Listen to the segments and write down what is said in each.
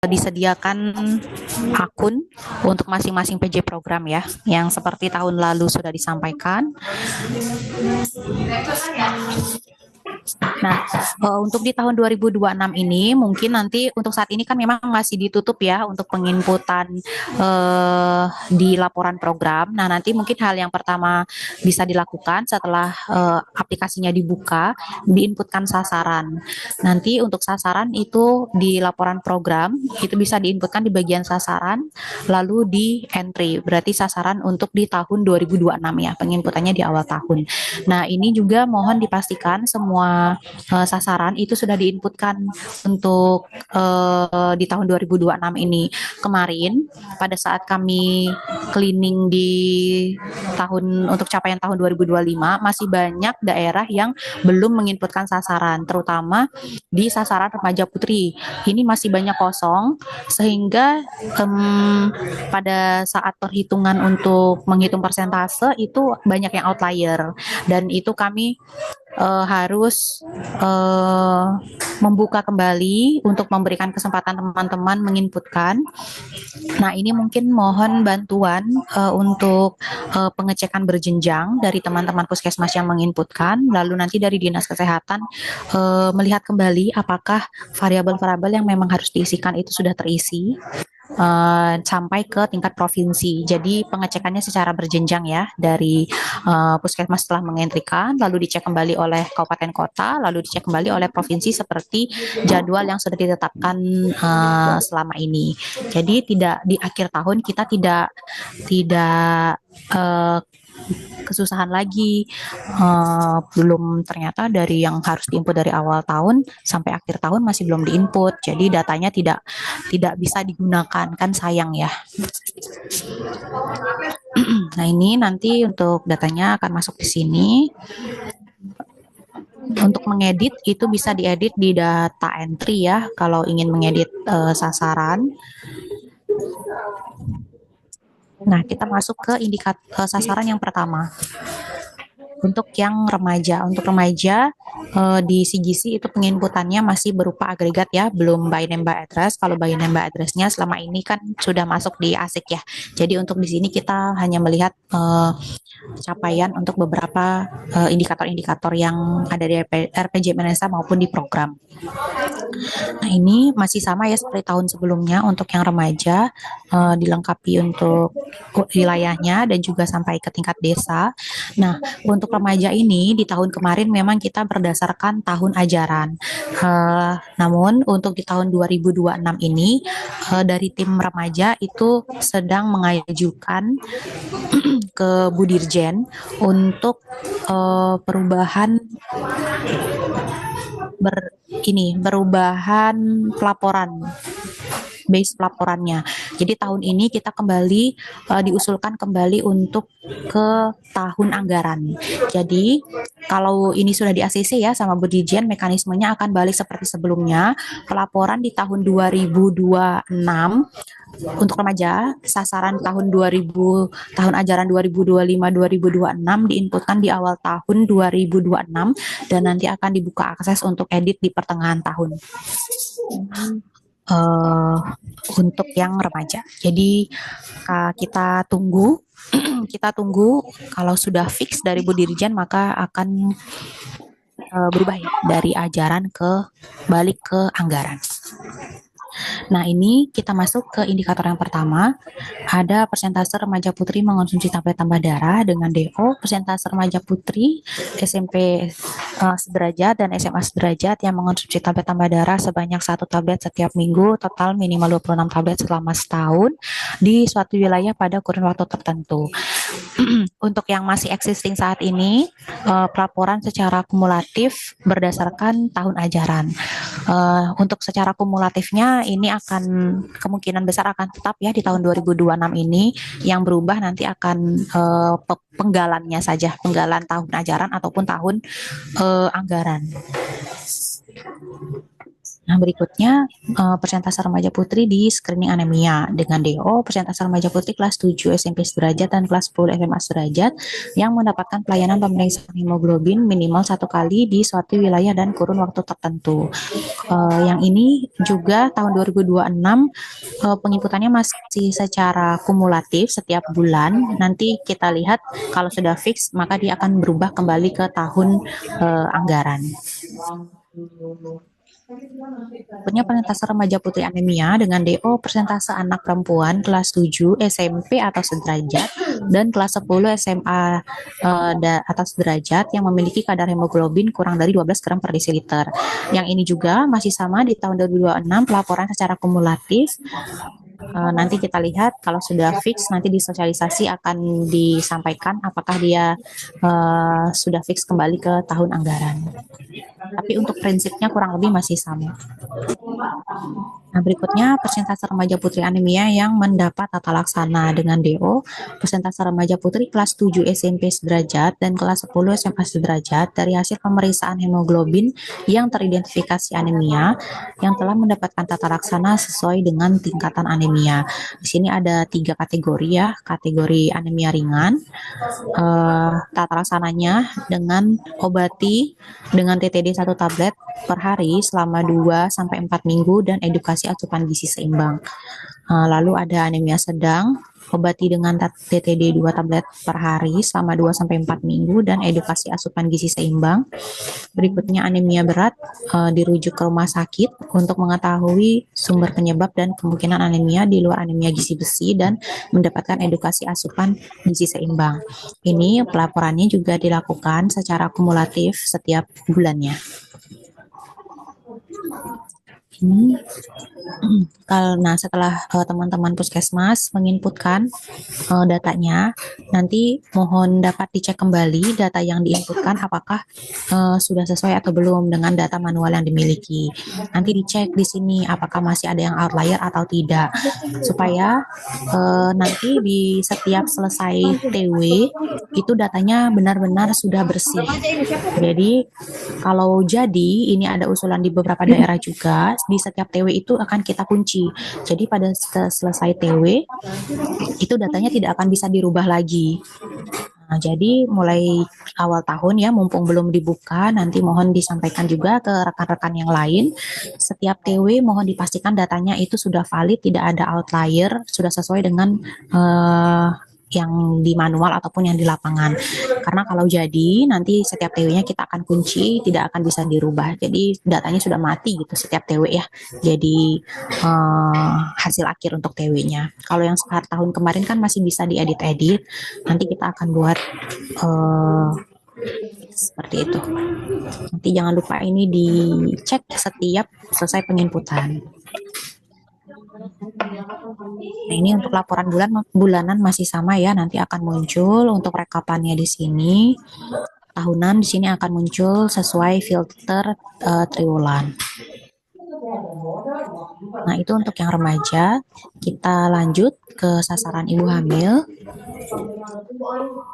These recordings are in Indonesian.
disediakan akun untuk masing-masing PJ program ya, yang seperti tahun lalu sudah disampaikan. Nah, untuk di tahun 2026 ini mungkin nanti untuk saat ini kan memang masih ditutup ya untuk penginputan di laporan program. Nah, nanti mungkin hal yang pertama bisa dilakukan setelah aplikasinya dibuka, diinputkan sasaran. Nanti untuk sasaran itu di laporan program itu bisa diinputkan di bagian sasaran, lalu di entry. Berarti sasaran untuk di tahun 2026 ya, penginputannya di awal tahun. Nah, ini juga mohon dipastikan semua sasaran itu sudah diinputkan untuk di tahun 2026 ini. Kemarin pada saat kami cleaning di untuk capaian tahun 2025 masih banyak daerah yang belum menginputkan sasaran, terutama di sasaran remaja putri. Ini masih banyak kosong sehingga pada saat perhitungan untuk menghitung persentase itu banyak yang outlier, dan itu kami harus membuka kembali untuk memberikan kesempatan teman-teman menginputkan. Nah, ini mungkin mohon bantuan untuk pengecekan berjenjang dari teman-teman puskesmas yang menginputkan, lalu nanti dari Dinas Kesehatan melihat kembali apakah variabel-variabel yang memang harus diisikan itu sudah terisi sampai ke tingkat provinsi. Jadi pengecekannya secara berjenjang ya, dari puskesmas setelah mengentrikan, lalu dicek kembali oleh kabupaten kota, lalu dicek kembali oleh provinsi seperti jadwal yang sudah ditetapkan selama ini. Jadi tidak di akhir tahun kita tidak kesusahan lagi, belum ternyata dari yang harus diinput dari awal tahun sampai akhir tahun masih belum diinput, jadi datanya tidak bisa digunakan, kan sayang ya. Nah, ini nanti untuk datanya akan masuk di sini. Untuk mengedit itu bisa diedit di data entry ya, kalau ingin mengedit sasaran. Nah, kita masuk ke indikator sasaran yang pertama. Untuk yang remaja, di CGC itu penginputannya masih berupa agregat ya, belum by name by address. Kalau by name by address-nya selama ini kan sudah masuk di ASIC ya. Jadi untuk di sini kita hanya melihat capaian untuk beberapa indikator-indikator yang ada di RPJMD Desa maupun di program. Nah, ini masih sama ya seperti tahun sebelumnya. Untuk yang remaja dilengkapi untuk wilayahnya dan juga sampai ke tingkat desa. Nah, untuk remaja ini di tahun kemarin memang kita berdasarkan tahun ajaran. Namun untuk di tahun 2026 ini dari tim remaja itu sedang mengajukan ke Bu Dirjen untuk perubahan perubahan pelaporan, base pelaporannya. Jadi tahun ini kita kembali diusulkan kembali untuk ke tahun anggaran. Jadi kalau ini sudah di ACC ya sama Bu Dirjen, mekanismenya akan balik seperti sebelumnya. Pelaporan di tahun 2026 untuk remaja, sasaran tahun tahun ajaran 2025-2026 diinputkan di awal tahun 2026 dan nanti akan dibuka akses untuk edit di pertengahan tahun. Untuk yang remaja. Jadi kita tunggu kita tunggu kalau sudah fix dari Bu Dirjen maka akan berubah ya dari ajaran ke balik ke anggaran. Nah, ini kita masuk ke indikator yang pertama. Ada persentase remaja putri mengonsumsi tablet tambah darah dengan DO, persentase remaja putri SMP sederajat dan SMA sederajat yang mengonsumsi tablet tambah darah sebanyak 1 tablet setiap minggu, total minimal 26 tablet selama setahun di suatu wilayah pada kurun waktu tertentu. Untuk yang masih existing saat ini, pelaporan secara kumulatif berdasarkan tahun ajaran. Untuk secara kumulatifnya ini akan kemungkinan besar akan tetap ya di tahun 2026 ini. Yang berubah nanti akan penggalannya saja, penggalan tahun ajaran ataupun tahun anggaran. Nah, berikutnya persentase remaja putri di screening anemia dengan DO, persentase remaja putri kelas 7 SMP sederajat dan kelas 10 SMA sederajat yang mendapatkan pelayanan pemeriksaan hemoglobin minimal 1 kali di suatu wilayah dan kurun waktu tertentu. Yang ini juga tahun 2026 penginputannya masih secara kumulatif setiap bulan. Nanti kita lihat kalau sudah fix maka dia akan berubah kembali ke tahun anggaran. Berikutnya persentase remaja putri anemia dengan DO, persentase anak perempuan kelas 7 SMP atau sederajat dan kelas 10 SMA atau sederajat yang memiliki kadar hemoglobin kurang dari 12 gram per desiliter. Yang ini juga masih sama di tahun 2026 pelaporan secara kumulatif. Nanti kita lihat kalau sudah fix nanti di sosialisasi akan disampaikan apakah dia sudah fix kembali ke tahun anggaran. Tapi untuk prinsipnya kurang lebih masih sama. Nah, berikutnya persentase remaja putri anemia yang mendapat tata laksana dengan DO, persentase remaja putri kelas 7 SMP sederajat dan kelas 10 SMA sederajat dari hasil pemeriksaan hemoglobin yang teridentifikasi anemia yang telah mendapatkan tata laksana sesuai dengan tingkatan anemia. Di sini ada 3 kategori ya, kategori anemia ringan, tata laksananya dengan obati dengan TTD 1 tablet per hari selama 2-4 minggu dan edukasi asupan gizi seimbang. Lalu ada anemia sedang, obati dengan TTD 2 tablet per hari selama 2-4 minggu dan edukasi asupan gizi seimbang. Berikutnya anemia berat, dirujuk ke rumah sakit untuk mengetahui sumber penyebab dan kemungkinan anemia di luar anemia gizi besi dan mendapatkan edukasi asupan gizi seimbang. Ini pelaporannya juga dilakukan secara kumulatif setiap bulannya. Nah, setelah teman-teman puskesmas menginputkan datanya, nanti mohon dapat dicek kembali data yang diinputkan apakah sudah sesuai atau belum dengan data manual yang dimiliki. Nanti dicek di sini apakah masih ada yang outlier atau tidak, supaya nanti di setiap selesai TW itu datanya benar-benar sudah bersih. Jadi kalau jadi ini ada usulan di beberapa daerah juga, di setiap TW itu akan kita kunci. Jadi pada selesai TW itu datanya tidak akan bisa dirubah lagi. Nah, jadi mulai awal tahun ya, mumpung belum dibuka, nanti mohon disampaikan juga ke rekan-rekan yang lain. Setiap TW mohon dipastikan datanya itu sudah valid, tidak ada outlier, sudah sesuai dengan yang di manual ataupun yang di lapangan. Karena kalau jadi nanti setiap TW-nya kita akan kunci, tidak akan bisa dirubah. Jadi datanya sudah mati gitu setiap TW ya. Jadi hasil akhir untuk TW-nya. Kalau yang tahun kemarin kan masih bisa diedit-edit. Nanti kita akan buat seperti itu. Nanti jangan lupa ini dicek setiap selesai penginputan. Nah, ini untuk laporan bulanan masih sama ya, nanti akan muncul untuk rekapannya di sini. Tahunan di sini akan muncul sesuai filter triwulan. Nah, itu untuk yang remaja. Kita lanjut ke sasaran ibu hamil.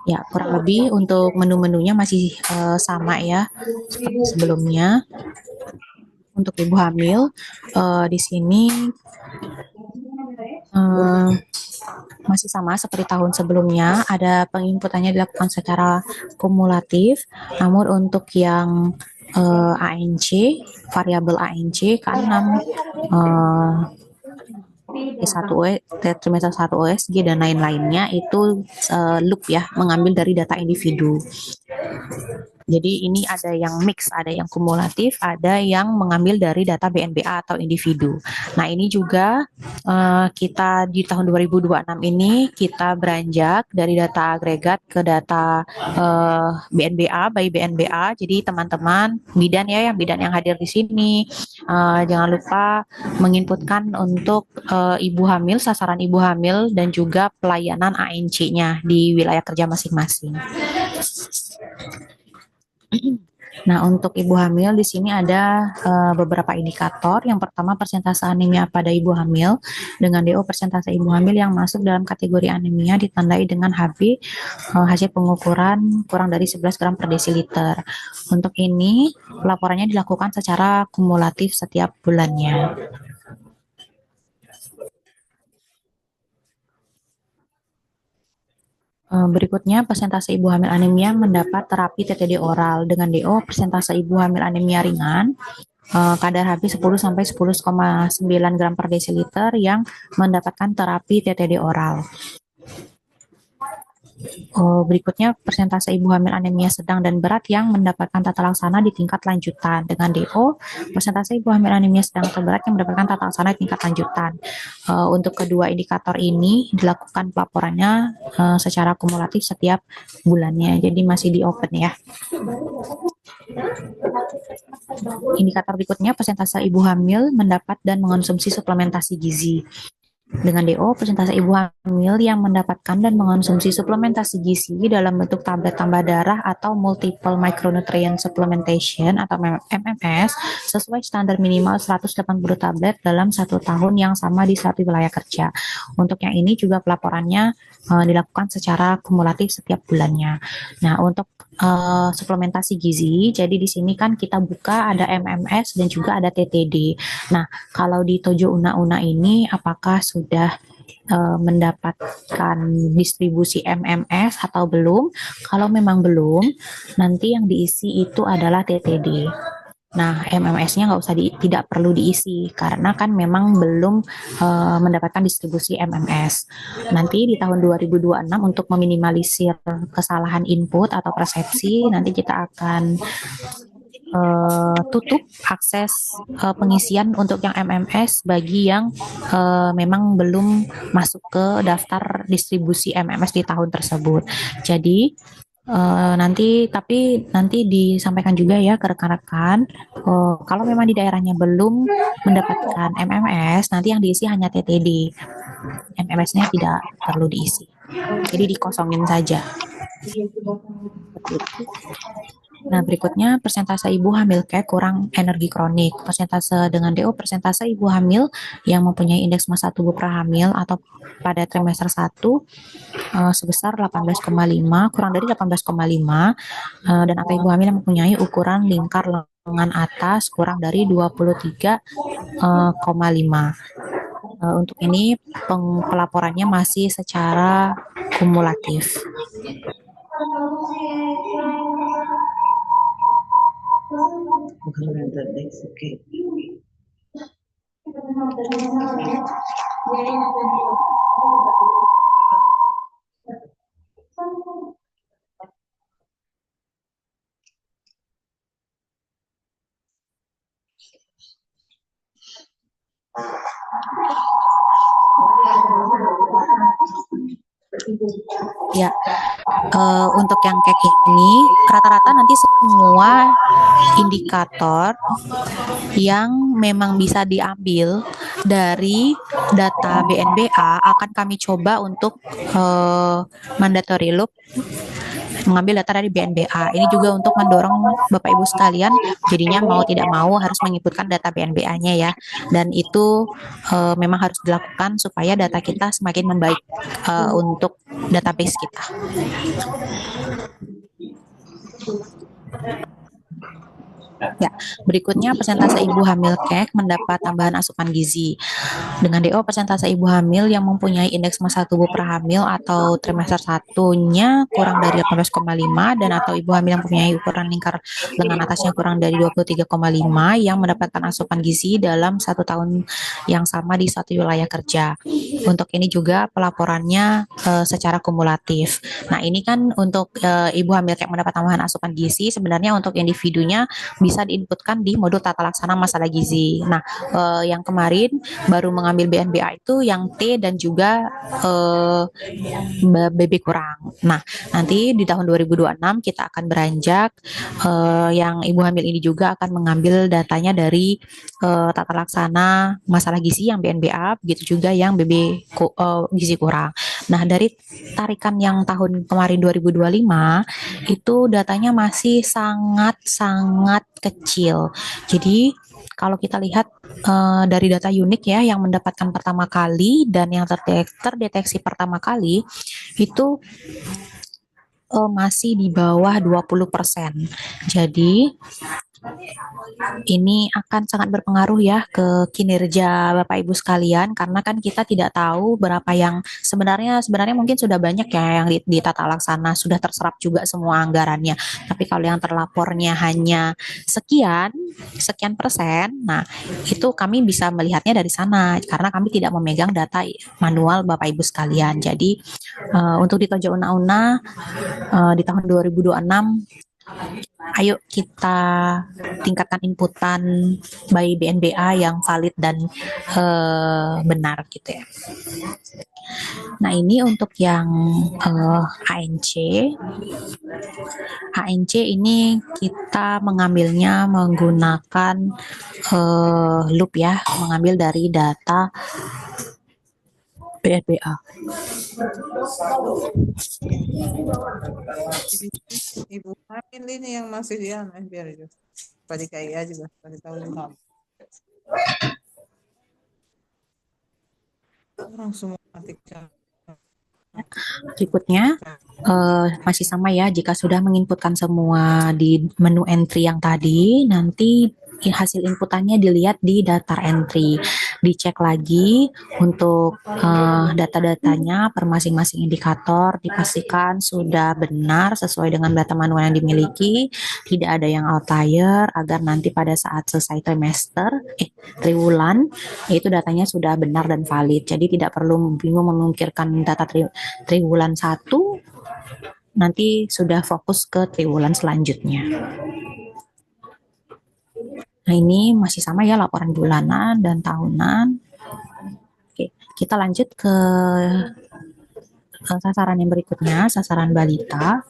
Ya, kurang lebih untuk menu-menunya masih sama ya, seperti sebelumnya. Untuk ibu hamil, di sini masih sama seperti tahun sebelumnya, ada penginputannya dilakukan secara kumulatif, namun untuk yang ANC, variabel ANC K6 trimester 1 OSG dan lain-lainnya itu loop ya, mengambil dari data individu. Jadi ini ada yang mix, ada yang kumulatif, ada yang mengambil dari data BNBA atau individu. Nah, ini juga kita di tahun 2026 ini kita beranjak dari data agregat ke data BNBA by BNBA. Jadi teman-teman bidan ya, yang bidan yang hadir di sini, jangan lupa menginputkan untuk ibu hamil, sasaran ibu hamil dan juga pelayanan ANC-nya di wilayah kerja masing-masing. Nah, untuk ibu hamil di sini ada beberapa indikator. Yang pertama, persentase anemia pada ibu hamil dengan DO persentase ibu hamil yang masuk dalam kategori anemia ditandai dengan HB hasil pengukuran kurang dari 11 gram per desiliter. Untuk ini, pelaporannya dilakukan secara kumulatif setiap bulannya. Berikutnya, persentase ibu hamil anemia mendapat terapi TTD oral dengan DO persentase ibu hamil anemia ringan kadar HB 10 sampai 10,9 gram per desiliter yang mendapatkan terapi TTD oral. Berikutnya, persentase ibu hamil anemia sedang dan berat yang mendapatkan tata laksana di tingkat lanjutan dengan DO persentase ibu hamil anemia sedang atau berat yang mendapatkan tata laksana di tingkat lanjutan. Untuk kedua indikator ini dilakukan pelaporannya secara kumulatif setiap bulannya, jadi masih di open ya. Indikator berikutnya, persentase ibu hamil mendapat dan mengonsumsi suplementasi gizi. Dengan DO, persentase ibu hamil yang mendapatkan dan mengonsumsi suplementasi gizi dalam bentuk tablet tambah darah atau multiple micronutrient supplementation atau MMS sesuai standar minimal 180 tablet dalam 1 tahun yang sama di satu wilayah kerja. Untuk yang ini juga pelaporannya dilakukan secara kumulatif setiap bulannya. Nah, untuk suplementasi gizi, jadi di sini kan kita buka ada MMS dan juga ada TTD. Nah, kalau di Tojo Una-Una ini apakah sudah mendapatkan distribusi MMS atau belum? Kalau memang belum, nanti yang diisi itu adalah TTD. Nah, MMS-nya tidak perlu diisi karena kan memang belum mendapatkan distribusi MMS. Nanti di tahun 2026 untuk meminimalisir kesalahan input atau persepsi, nanti kita akan tutup akses pengisian untuk yang MMS bagi yang memang belum masuk ke daftar distribusi MMS di tahun tersebut. Jadi nanti disampaikan juga ya ke rekan-rekan kalau memang di daerahnya belum mendapatkan MMS, nanti yang diisi hanya TTD. MMS-nya tidak perlu diisi. Jadi dikosongin saja. Nah, berikutnya persentase ibu hamil kurang energi kronik. Persentase dengan DO persentase ibu hamil yang mempunyai indeks massa tubuh prahamil atau pada trimester 1 sebesar 18,5, kurang dari 18,5 dan atau ibu hamil yang mempunyai ukuran lingkar lengan atas kurang dari 23,5. Untuk ini pelaporannya masih secara kumulatif. Ya, untuk yang cake ini rata-rata nanti semua indikator yang memang bisa diambil dari data BNBA akan kami coba untuk mandatory loop mengambil data dari BNBA. Ini juga untuk mendorong Bapak Ibu sekalian jadinya mau tidak mau harus mengikutkan data BNBA-nya ya. Dan itu memang harus dilakukan supaya data kita semakin membaik untuk database kita. Ya, berikutnya persentase ibu hamil kek mendapat tambahan asupan gizi. Dengan DO persentase ibu hamil yang mempunyai indeks massa tubuh prahamil atau trimester 1-nya kurang dari 18,5 dan atau ibu hamil yang mempunyai ukuran lingkar lengan atasnya kurang dari 23,5 yang mendapatkan asupan gizi dalam 1 tahun yang sama di satu wilayah kerja. Untuk ini juga pelaporannya secara kumulatif. Nah, ini kan untuk ibu hamil kek mendapat tambahan asupan gizi, sebenarnya untuk individunya bisa diinputkan di modul tata laksana masalah gizi. Nah, yang kemarin baru mengambil BNBA itu yang T dan juga BB kurang. Nah, nanti di tahun 2026 kita akan beranjak yang ibu hamil ini juga akan mengambil datanya dari tata laksana masalah gizi yang BNBA, begitu juga yang BB gizi kurang. Nah, dari tarikan yang tahun kemarin 2025 itu datanya masih sangat-sangat kecil. Jadi kalau kita lihat dari data unik ya yang mendapatkan pertama kali dan yang terdeteksi pertama kali itu masih di bawah 20%. Jadi ini akan sangat berpengaruh ya ke kinerja Bapak Ibu sekalian karena kan kita tidak tahu berapa yang sebenarnya mungkin sudah banyak ya yang di tata laksana sudah terserap juga semua anggarannya. Tapi kalau yang terlapornya hanya sekian persen, nah itu kami bisa melihatnya dari sana karena kami tidak memegang data manual Bapak Ibu sekalian. Jadi untuk di Tojo Una-Una di tahun 2026 ayo kita tingkatkan inputan by BNBA yang valid dan benar gitu ya. Nah ini untuk yang ANC. ANC ini kita mengambilnya menggunakan loop ya, mengambil dari data BNBA. Ibu hamil ini yang masih di biar itu. Pada KIA juga pada tahun ini. Orang semua ketika Berikutnya masih sama ya, jika sudah menginputkan semua di menu entry yang tadi, nanti hasil inputannya dilihat di daftar entry, dicek lagi untuk data-datanya per masing-masing indikator, dipastikan sudah benar sesuai dengan data manual yang dimiliki, tidak ada yang outlier, agar nanti pada saat selesai triwulan, itu datanya sudah benar dan valid, jadi tidak perlu bingung memungkirkan data triwulan 1 nanti sudah fokus ke triwulan selanjutnya. Nah ini masih sama ya laporan bulanan dan tahunan. Oke, kita lanjut ke sasaran yang berikutnya, sasaran balita.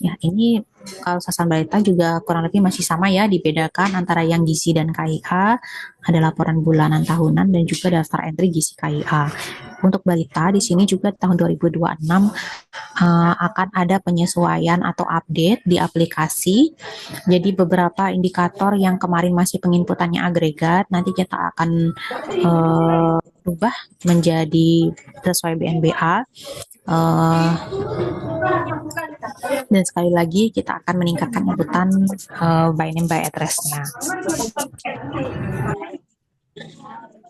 Ya, ini kalau sasaran balita juga kurang lebih masih sama ya, dibedakan antara yang gizi dan KIA, ada laporan bulanan, tahunan, dan juga daftar entry gizi KIA. Untuk balita di sini juga tahun 2026 akan ada penyesuaian atau update di aplikasi. Jadi beberapa indikator yang kemarin masih penginputannya agregat, nanti kita akan berubah menjadi sesuai BNBA. Dan sekali lagi kita akan meningkatkan inputan by name by address-nya.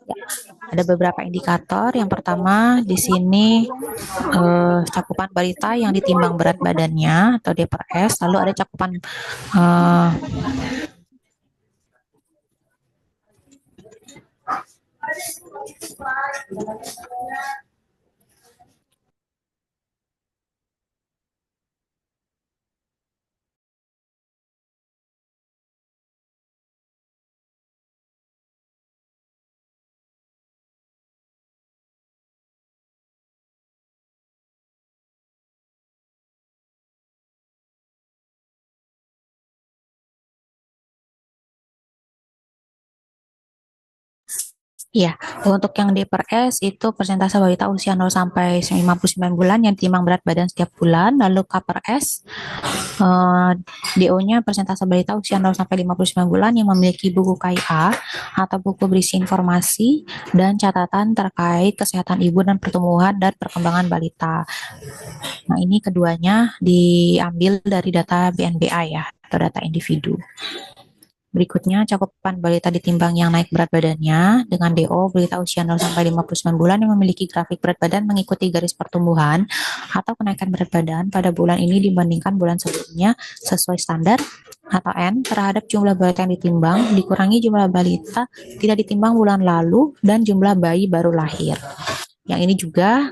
Ya, ada beberapa indikator. Yang pertama di sini cakupan balita yang ditimbang berat badannya atau D/S, lalu ada cakupan ya, untuk yang D/S itu persentase balita usia 0 sampai 59 bulan yang ditimbang berat badan setiap bulan. Lalu K/S, DO-nya persentase balita usia 0 sampai 59 bulan yang memiliki buku KIA atau buku berisi informasi dan catatan terkait kesehatan ibu dan pertumbuhan dan perkembangan balita. Nah, ini keduanya diambil dari data BNBA ya, atau data individu. Berikutnya, cakupan balita ditimbang yang naik berat badannya dengan DO balita usia 0 sampai 59 bulan yang memiliki grafik berat badan mengikuti garis pertumbuhan atau kenaikan berat badan pada bulan ini dibandingkan bulan sebelumnya sesuai standar atau N terhadap jumlah balita yang ditimbang dikurangi jumlah balita tidak ditimbang bulan lalu dan jumlah bayi baru lahir. Yang ini juga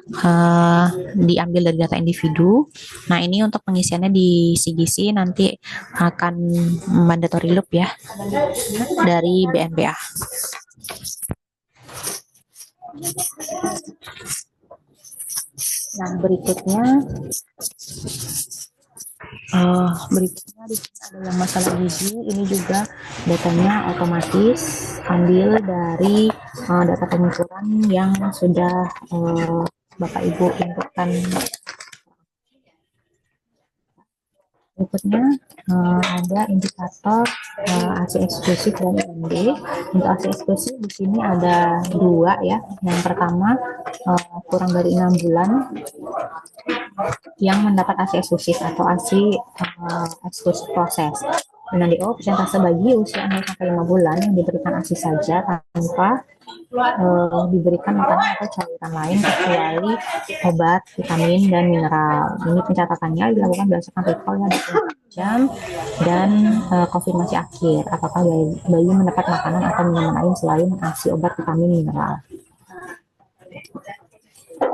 diambil dari data individu. Nah, ini untuk pengisiannya di CGC nanti akan mandatory loop ya dari BNBA. Nah, berikutnya di sini ada yang masalah gizi. Ini juga Datanya otomatis ambil dari data pengukuran yang sudah Bapak Ibu inputkan. Berikutnya ada indikator AC eksklusif dan IMD. Untuk AC eksklusif di sini ada dua ya. Yang pertama kurang dari 6 bulan yang mendapat AC eksklusif atau AC eksklusif proses. Dengan DO persentase bagi usia 0 sampai 5 bulan yang diberikan ASI saja tanpa diberikan makanan atau cairan lain kecuali obat, vitamin, dan mineral. Ini pencatatannya dilakukan berdasarkan recall yang 24 jam dan konfirmasi akhir apakah bayi mendapat makanan atau minuman lain selain ASI, obat, vitamin, mineral.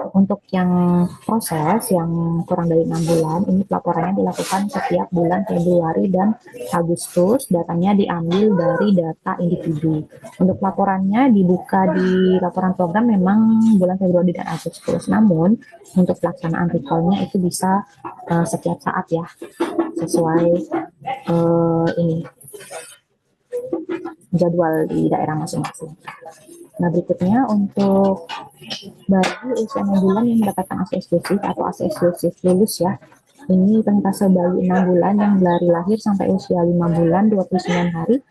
Untuk yang proses yang kurang dari 6 bulan, ini pelaporannya dilakukan setiap bulan Februari dan Agustus. Datanya diambil dari data individu. Untuk laporannya dibuka di laporan program memang bulan Februari dan Agustus. Namun untuk pelaksanaan recall-nya itu bisa setiap saat ya, sesuai ini jadwal di daerah masing-masing. Nah, berikutnya untuk bayi usia 6 bulan yang mendapatkan ASI eksklusif atau ASI eksklusif lulus ya. Ini persentase bayi 6 bulan yang dari lahir sampai usia 5 bulan 29 hari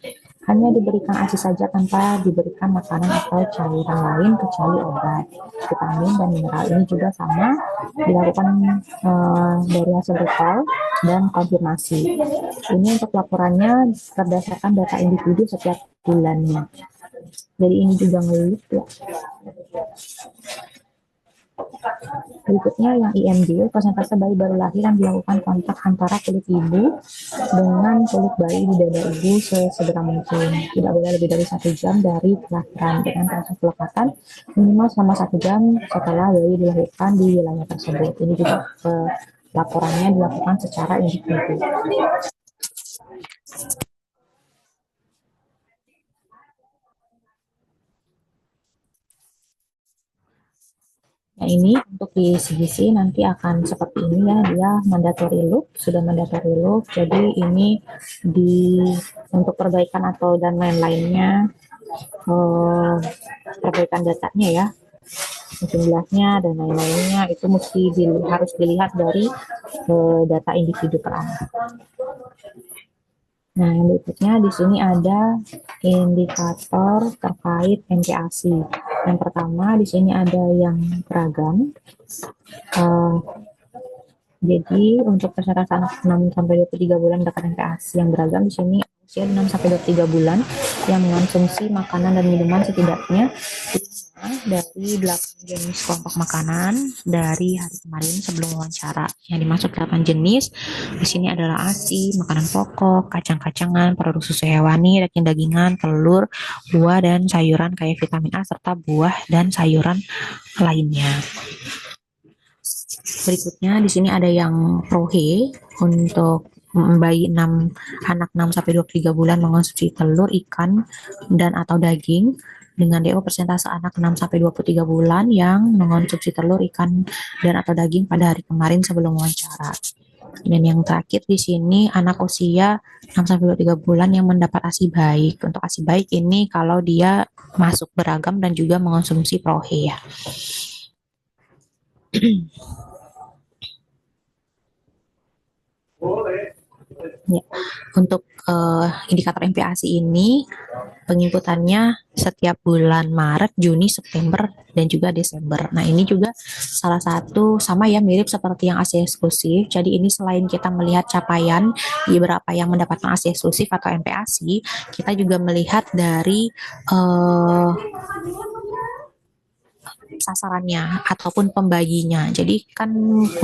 hanya diberikan ASI saja tanpa diberikan makanan atau cairan lain kecuali obat, vitamin, dan mineral. Ini juga sama dilakukan dari hasil recall dan konfirmasi. Ini untuk laporannya berdasarkan data individu setiap bulannya. Jadi ini juga ngelit ya. Berikutnya yang IMD, persentase bayi baru lahir yang dilakukan kontak antara kulit ibu dengan kulit bayi di dada ibu sesegera mungkin. Tidak boleh lebih dari 1 jam dari kelahiran dengan proses pelekatan minimal selama 1 jam setelah bayi dilahirkan di wilayah tersebut. Ini juga laporannya dilakukan secara individu. Nah, ini untuk di CGC nanti akan seperti ini ya, dia mandatory loop, sudah mandatory loop. Jadi ini untuk perbaikan atau dan lain-lainnya, perbaikan datanya ya, jumlahnya dan lain-lainnya itu harus dilihat dari data individu per anak. Nah, yang berikutnya di sini ada indikator terkait MPASI. Yang pertama di sini ada yang beragam. Jadi untuk persentase anak 6 sampai 23 bulan mendapatkan MPASI yang beragam di sini usia 6 sampai 23 bulan yang mengonsumsi makanan dan minuman setidaknya dari 8 jenis kelompok makanan dari hari kemarin sebelum wawancara. Yang dimaksud 8 jenis di sini adalah ASI, makanan pokok, kacang-kacangan, produk susu hewani, daging-dagingan, telur, buah dan sayuran kayak vitamin A serta buah dan sayuran lainnya. Berikutnya di sini ada yang ProHe untuk bayi anak 6 sampai 23 bulan mengonsumsi telur, ikan dan atau daging dengan DO persentase anak 6 sampai 23 bulan yang mengonsumsi telur, ikan dan atau daging pada hari kemarin sebelum wawancara. Dan yang terakhir di sini anak usia 6 sampai 23 bulan yang mendapat ASI baik. Untuk ASI baik ini kalau dia masuk beragam dan juga mengonsumsi ProHe ya. Ya, untuk indikator MPASI ini penginputannya setiap bulan Maret, Juni, September, dan juga Desember. Nah, ini juga salah satu sama ya, mirip seperti yang ASI eksklusif. Jadi ini selain kita melihat capaian di beberapa yang mendapatkan ASI eksklusif atau MPASI, kita juga melihat dari sasarannya ataupun pembaginya. Jadi kan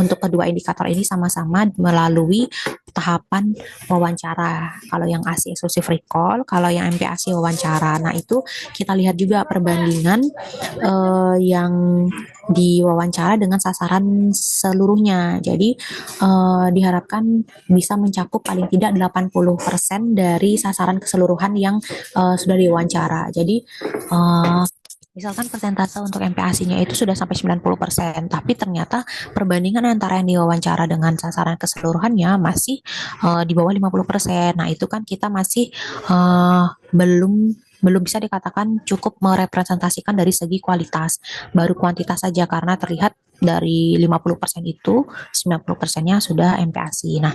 untuk kedua indikator ini sama-sama melalui tahapan wawancara. Kalau yang ASI eksklusif recall, kalau yang MPASI wawancara. Nah, itu kita lihat juga perbandingan yang diwawancara dengan sasaran seluruhnya. Jadi diharapkan bisa mencakup paling tidak 80% dari sasaran keseluruhan yang sudah diwawancara. Jadi Misalkan persentase untuk MPASI-nya itu sudah sampai 90%, tapi ternyata perbandingan antara yang diwawancara dengan sasaran keseluruhannya masih di bawah 50%. Nah, itu kan kita masih eh, belum belum bisa dikatakan cukup merepresentasikan dari segi kualitas, baru kuantitas saja karena terlihat dari 50% itu 90%-nya sudah MPASI. Nah,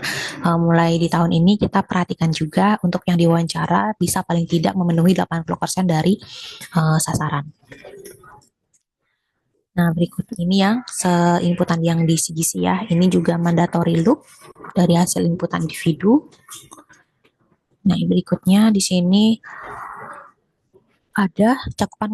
mulai di tahun ini kita perhatikan juga untuk yang diwawancara bisa paling tidak memenuhi 80% dari sasaran. Nah, berikut ini yang inputan yang DC-DC ya. Ini juga mandatory loop dari hasil inputan individu. Nah, berikutnya di sini ada cakupan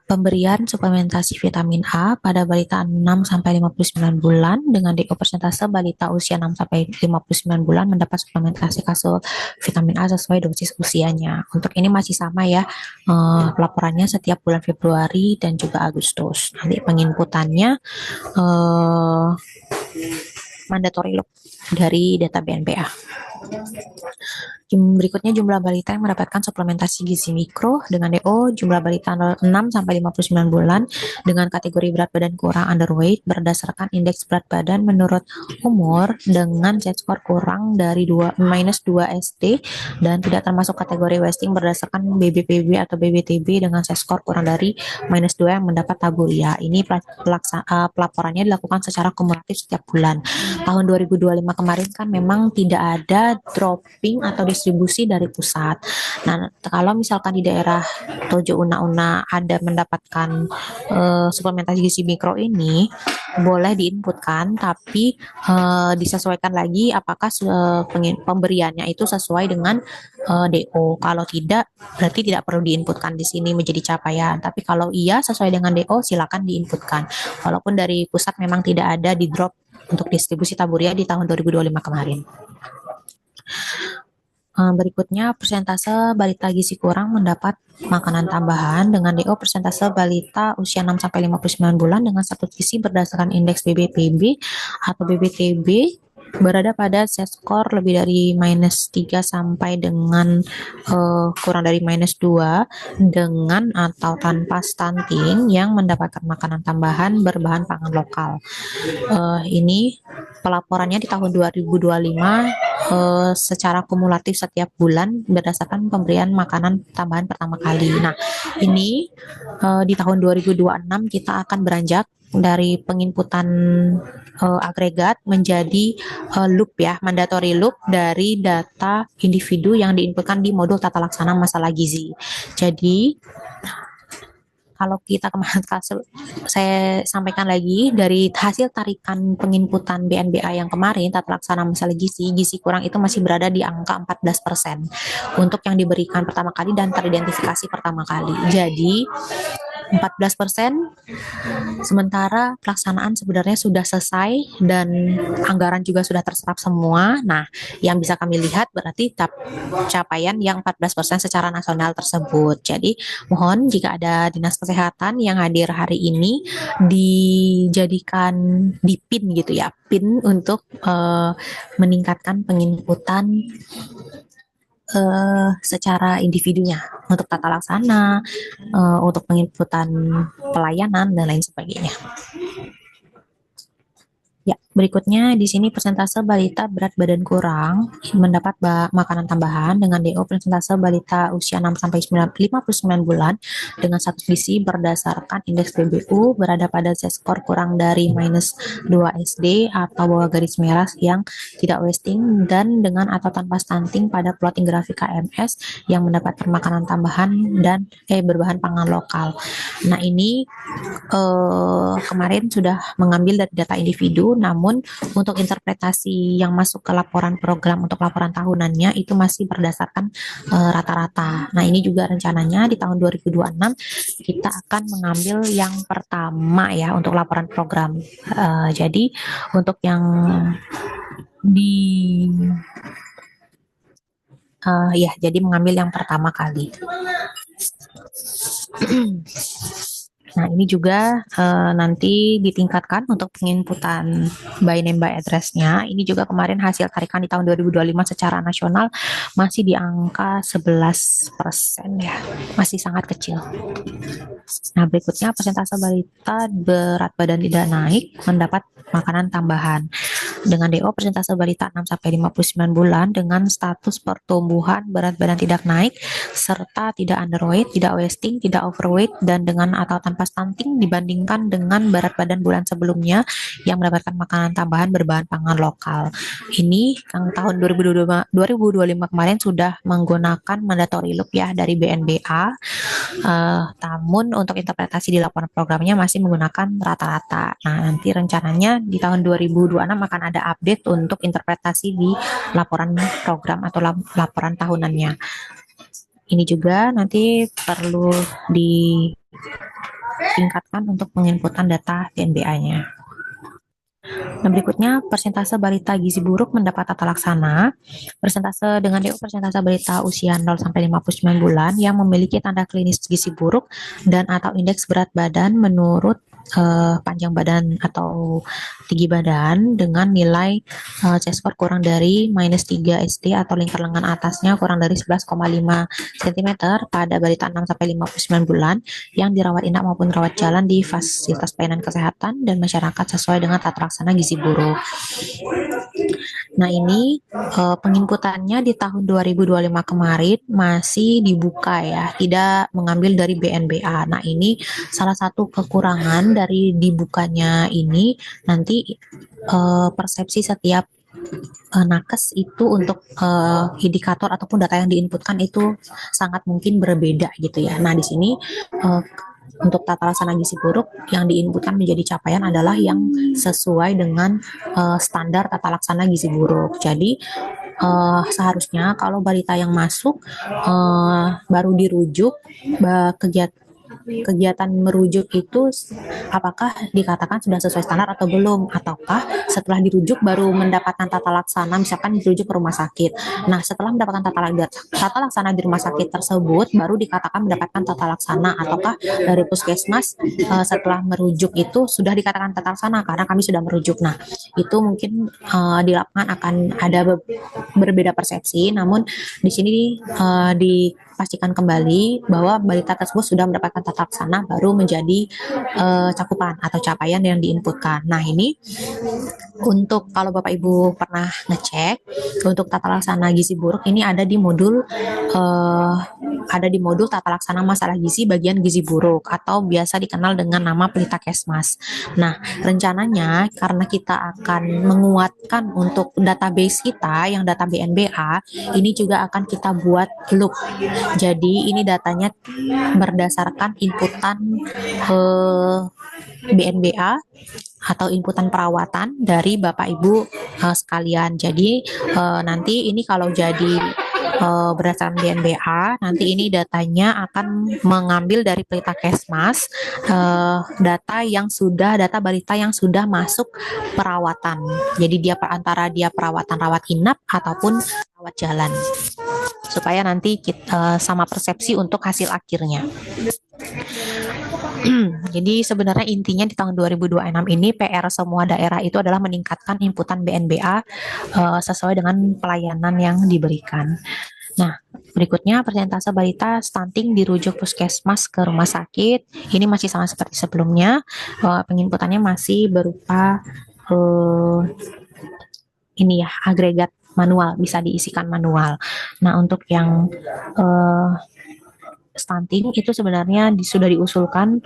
pemberian suplementasi vitamin A pada balita 6 sampai 59 bulan dengan DO persentase balita usia 6 sampai 59 bulan mendapat suplementasi kapsul vitamin A sesuai dosis usianya. Untuk ini masih sama ya, pelaporannya setiap bulan Februari dan juga Agustus. Nanti penginputannya mandatory loop dari data BNPA. Berikutnya jumlah balita yang mendapatkan suplementasi gizi mikro dengan DO jumlah balita 6 sampai 59 bulan dengan kategori berat badan kurang underweight berdasarkan indeks berat badan menurut umur dengan Z-score kurang dari minus 2 SD dan tidak termasuk kategori wasting berdasarkan BBPB atau BBTB dengan Z-score kurang dari minus 2 yang mendapat taburia. Ini pelaporannya dilakukan secara kumulatif setiap bulan. Tahun 2025 kemarin kan memang tidak ada dropping atau distribusi dari pusat. Nah, kalau misalkan di daerah Tojo Una-Una ada mendapatkan suplementasi gizi mikro ini, boleh diinputkan, tapi disesuaikan lagi apakah pemberiannya itu sesuai dengan DO. Kalau tidak, berarti tidak perlu diinputkan di sini menjadi capaian. Tapi kalau iya sesuai dengan DO, silakan diinputkan. Walaupun dari pusat memang tidak ada di drop untuk distribusi taburia di tahun 2025 kemarin. Berikutnya persentase balita gizi kurang mendapat makanan tambahan dengan DO persentase balita usia 6 sampai 59 bulan dengan status gizi berdasarkan indeks BBPB atau BBTB berada pada Z-score lebih dari minus 3 sampai dengan kurang dari minus 2 dengan atau tanpa stunting yang mendapatkan makanan tambahan berbahan pangan lokal. Ini pelaporannya di tahun 2025 secara kumulatif setiap bulan berdasarkan pemberian makanan tambahan pertama kali. Nah, ini di tahun 2026 kita akan beranjak dari penginputan agregat menjadi loop ya, mandatory loop dari data individu yang diinputkan di modul tata laksana masalah gizi. Jadi kalau kita kemarin saya sampaikan lagi dari hasil tarikan penginputan BNBA yang kemarin tata laksana masalah gizi kurang itu masih berada di angka 14% untuk yang diberikan pertama kali dan teridentifikasi pertama kali. Jadi 14%, sementara pelaksanaan sebenarnya sudah selesai dan anggaran juga sudah terserap semua. Nah, yang bisa kami lihat berarti capaian yang 14% secara nasional tersebut. Jadi, mohon jika ada dinas kesehatan yang hadir hari ini dijadikan dipin gitu ya, pin untuk meningkatkan penginputan secara individunya untuk tata laksana, untuk penginputan pelayanan dan lain sebagainya. Ya, berikutnya di sini persentase balita berat badan kurang mendapat makanan tambahan dengan DO persentase balita usia 6 sampai 59 bulan dengan status gizi berdasarkan indeks BBU berada pada Z-score kurang dari minus 2 SD atau bawah garis merah yang tidak wasting dan dengan atau tanpa stunting pada plotting grafik KMS yang mendapatkan makanan tambahan dan berbahan pangan lokal. Nah, ini kemarin sudah mengambil dari data individu, namun untuk interpretasi yang masuk ke laporan program untuk laporan tahunannya itu masih berdasarkan rata-rata. Nah, ini juga rencananya di tahun 2026 kita akan mengambil yang pertama ya untuk laporan program. Jadi untuk yang jadi mengambil yang pertama kali. Nah, ini juga nanti ditingkatkan untuk penginputan by name by address-nya. Ini juga kemarin hasil tarikan di tahun 2025 secara nasional masih di angka 11% ya, masih sangat kecil. Nah, berikutnya persentase balita berat badan tidak naik mendapat makanan tambahan. Dengan DO persentase balita 6-59 bulan dengan status pertumbuhan berat badan tidak naik serta tidak underweight, tidak wasting, tidak overweight dan dengan atau tanpa stunting dibandingkan dengan berat badan bulan sebelumnya yang mendapatkan makanan tambahan berbahan pangan lokal. Ini yang tahun 2025 kemarin sudah menggunakan mandatory loop ya dari BNBA. Namun untuk interpretasi di laporan programnya masih menggunakan rata-rata. Nah, nanti rencananya di tahun 2026 akan ada update untuk interpretasi di laporan program atau laporan tahunannya. Ini juga nanti perlu ditingkatkan untuk penginputan data DNBA-nya. Nah, berikutnya persentase balita gizi buruk mendapat tata laksana. Persentase dengan DO persentase balita usia 0 sampai 59 bulan yang memiliki tanda klinis gizi buruk dan atau indeks berat badan menurut panjang badan atau tinggi badan dengan nilai C-score kurang dari -3 SD atau lingkar lengan atasnya kurang dari 11,5 cm pada balita 6 sampai 59 bulan yang dirawat inap maupun rawat jalan di fasilitas pelayanan kesehatan dan masyarakat sesuai dengan tata laksana gizi buruk. Nah, ini penginputannya di tahun 2025 kemarin masih dibuka ya, tidak mengambil dari BNBA. Nah, ini salah satu kekurangan dari dibukanya ini nanti persepsi setiap nakes itu untuk indikator ataupun data yang diinputkan itu sangat mungkin berbeda gitu ya. Nah, di sini untuk tata laksana gizi buruk yang diinputkan menjadi capaian adalah yang sesuai dengan standar tata laksana gizi buruk. Jadi seharusnya kalau balita yang masuk baru dirujuk kegiatan merujuk itu apakah dikatakan sudah sesuai standar atau belum, ataukah setelah dirujuk baru mendapatkan tata laksana misalkan dirujuk ke rumah sakit. Nah, setelah mendapatkan tata laksana di rumah sakit tersebut baru dikatakan mendapatkan tata laksana, ataukah dari puskesmas setelah merujuk itu sudah dikatakan tata laksana karena kami sudah merujuk. Nah, itu mungkin di lapangan akan ada berbeda persepsi, namun di sini dipastikan kembali bahwa balita tersebut sudah mendapatkan tata laksana baru menjadi cakupan atau capaian yang diinputkan. Nah, ini untuk kalau Bapak Ibu pernah ngecek untuk tata laksana gizi buruk ini ada di modul tata laksana masalah gizi bagian gizi buruk atau biasa dikenal dengan nama pelita kesmas. Nah, rencananya karena kita akan menguatkan untuk database kita yang data BNBA, ini juga akan kita buat loop. Jadi ini datanya berdasarkan inputan BNBA atau inputan perawatan dari Bapak Ibu sekalian. Jadi nanti ini kalau jadi berdasarkan BNBA, nanti ini datanya akan mengambil dari pelita kesmas data balita yang sudah masuk perawatan. Jadi dia antara dia perawatan rawat inap ataupun rawat jalan, supaya nanti kita sama persepsi untuk hasil akhirnya. Jadi sebenarnya intinya di tahun 2026 ini PR semua daerah itu adalah meningkatkan inputan BNBA sesuai dengan pelayanan yang diberikan. Nah, berikutnya persentase balita stunting dirujuk puskesmas ke rumah sakit. Ini masih sama seperti sebelumnya. Penginputannya masih berupa ini ya, agregat manual, bisa diisikan manual. Nah, untuk yang stunting itu sebenarnya sudah diusulkan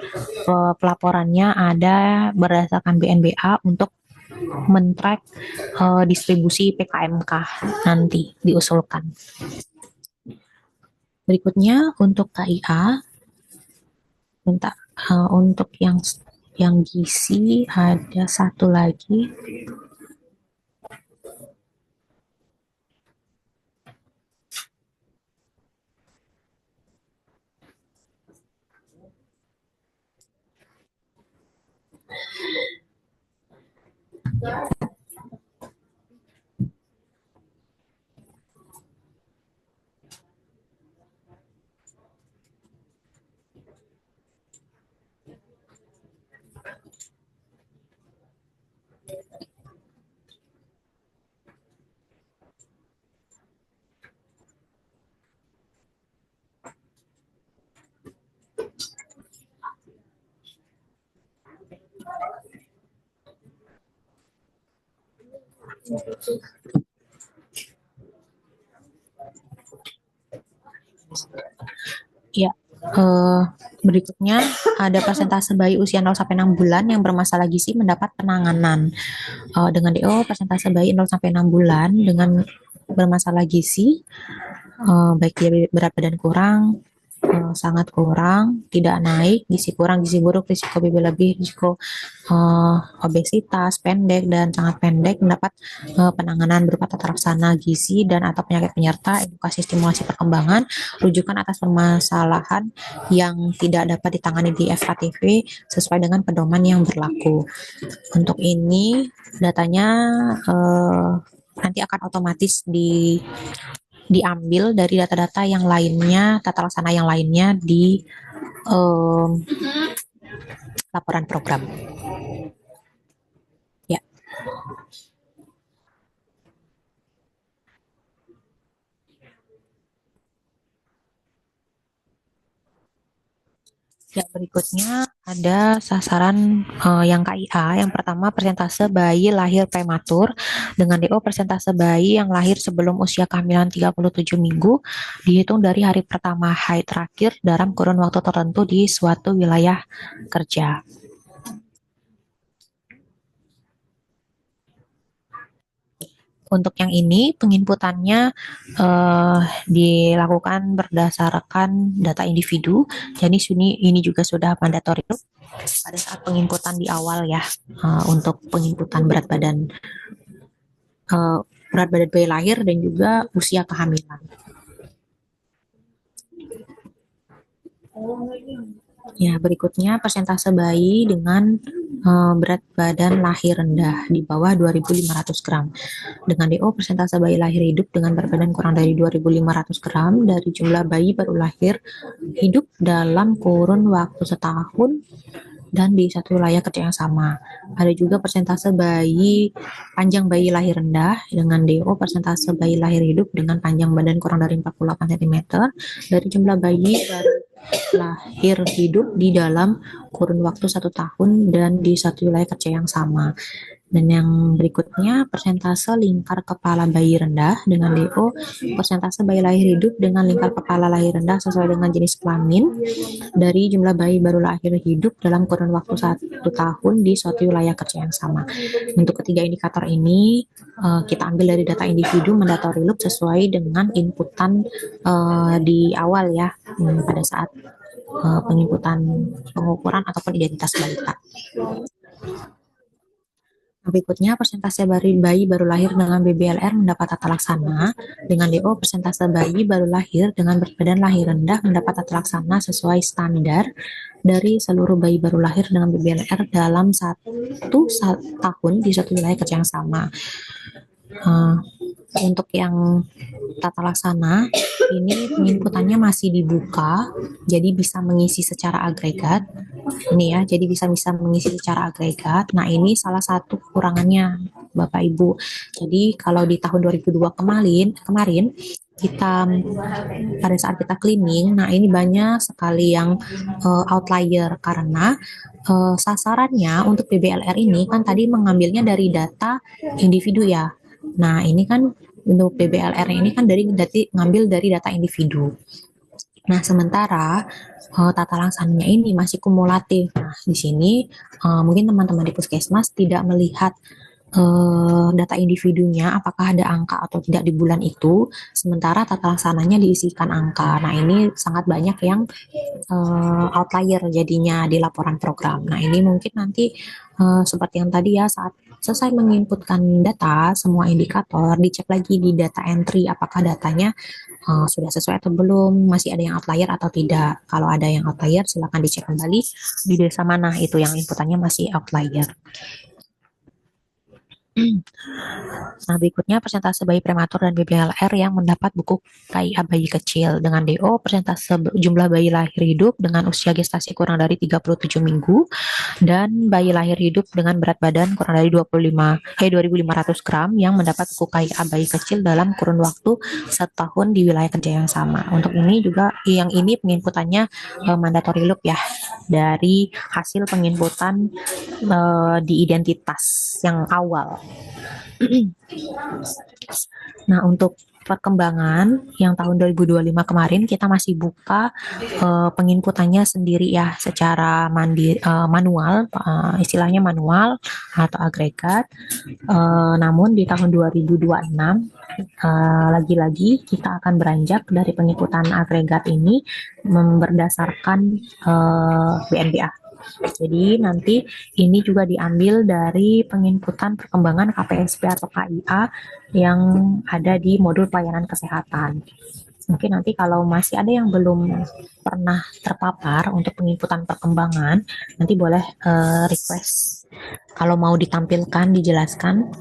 pelaporannya ada berdasarkan BNBA untuk men-track distribusi PKMK nanti diusulkan. Berikutnya untuk KIA, minta untuk yang gizi ada satu lagi. Ya, berikutnya ada persentase bayi usia 0 sampai 6 bulan yang bermasalah gizi mendapat penanganan. Dengan DO persentase bayi 0 sampai 6 bulan dengan bermasalah gizi, baik dia berat badan kurang, sangat kurang, tidak naik, gizi kurang, gizi buruk, risiko BB lebih, risiko obesitas, pendek dan sangat pendek mendapat penanganan berupa tata laksana gizi dan atau penyakit penyerta, edukasi stimulasi perkembangan, rujukan atas permasalahan yang tidak dapat ditangani di FKTV sesuai dengan pedoman yang berlaku. Untuk ini datanya nanti akan otomatis diambil dari data-data yang lainnya, tata laksana yang lainnya di laporan program. Ya. Yang berikutnya ada sasaran yang KIA. Yang pertama persentase bayi lahir prematur dengan DO persentase bayi yang lahir sebelum usia kehamilan 37 minggu dihitung dari hari pertama haid terakhir dalam kurun waktu tertentu di suatu wilayah kerja. Untuk yang ini penginputannya dilakukan berdasarkan data individu. Jadi ini juga sudah mandatori pada saat penginputan di awal ya, untuk penginputan berat badan bayi lahir dan juga usia kehamilan. Ya, berikutnya persentase bayi dengan berat badan lahir rendah di bawah 2.500 gram. Dengan DO persentase bayi lahir hidup dengan berat badan kurang dari 2.500 gram dari jumlah bayi baru lahir hidup dalam kurun waktu setahun dan di satu wilayah kerja yang sama. Ada juga persentase panjang bayi lahir rendah dengan DO persentase bayi lahir hidup dengan panjang badan kurang dari 48 cm dari jumlah bayi baru lahir hidup di dalam kurun waktu 1 tahun dan di satu wilayah kerja yang sama. Dan yang berikutnya persentase lingkar kepala bayi rendah dengan DO persentase bayi lahir hidup dengan lingkar kepala lahir rendah sesuai dengan jenis kelamin dari jumlah bayi baru lahir hidup dalam kurun waktu 1 tahun di suatu wilayah kerja yang sama. Untuk ketiga indikator ini kita ambil dari data individu mandatori loop sesuai dengan inputan di awal ya, pada saat penginputan pengukuran ataupun identitas balita. Berikutnya persentase bayi baru lahir dengan BBLR mendapat tata laksana dengan DO persentase bayi baru lahir dengan berat badan lahir rendah mendapat tata laksana sesuai standar dari seluruh bayi baru lahir dengan BBLR dalam 1 tahun di suatu wilayah kerja yang sama. Untuk yang tata laksana ini penginputannya masih dibuka, jadi bisa mengisi secara agregat. Ini ya, jadi bisa mengisi secara agregat. Nah, ini salah satu kekurangannya Bapak Ibu. Jadi kalau di tahun 2002 kemarin kita pada saat kita cleaning, nah ini banyak sekali yang outlier karena sasarannya untuk BBLR ini kan tadi mengambilnya dari data individu ya. Nah, ini kan untuk BBLR ini kan ngambil dari data individu. Nah, sementara tata laksananya ini masih kumulatif. Nah, di sini mungkin teman-teman di Puskesmas tidak melihat data individunya apakah ada angka atau tidak di bulan itu, sementara tata laksananya diisikan angka. Nah, ini sangat banyak yang outlier jadinya di laporan program. Nah, ini mungkin nanti seperti yang tadi ya, saat selesai menginputkan data, semua indikator dicek lagi di data entry apakah datanya sudah sesuai atau belum, masih ada yang outlier atau tidak. Kalau ada yang outlier, silakan dicek kembali di desa mana itu yang inputannya masih outlier. Nah, berikutnya persentase bayi prematur dan BBLR yang mendapat buku KIA bayi kecil dengan DO persentase jumlah bayi lahir hidup dengan usia gestasi kurang dari 37 minggu dan bayi lahir hidup dengan berat badan kurang dari 2.500 gram yang mendapat buku KIA bayi kecil dalam kurun waktu 1 tahun di wilayah kerja yang sama. Untuk ini juga yang ini penginputannya mandatori loop ya, dari hasil penginputan di identitas yang awal. Nah, untuk perkembangan yang tahun 2025 kemarin kita masih buka penginputannya sendiri ya secara manual, istilahnya manual atau agregat. Namun di tahun 2026 lagi-lagi kita akan beranjak dari penginputan agregat ini berdasarkan BNBA. Jadi nanti ini juga diambil dari penginputan perkembangan KPSP atau KIA yang ada di modul pelayanan kesehatan. Mungkin nanti kalau masih ada yang belum pernah terpapar untuk penginputan perkembangan, nanti boleh request kalau mau ditampilkan, dijelaskan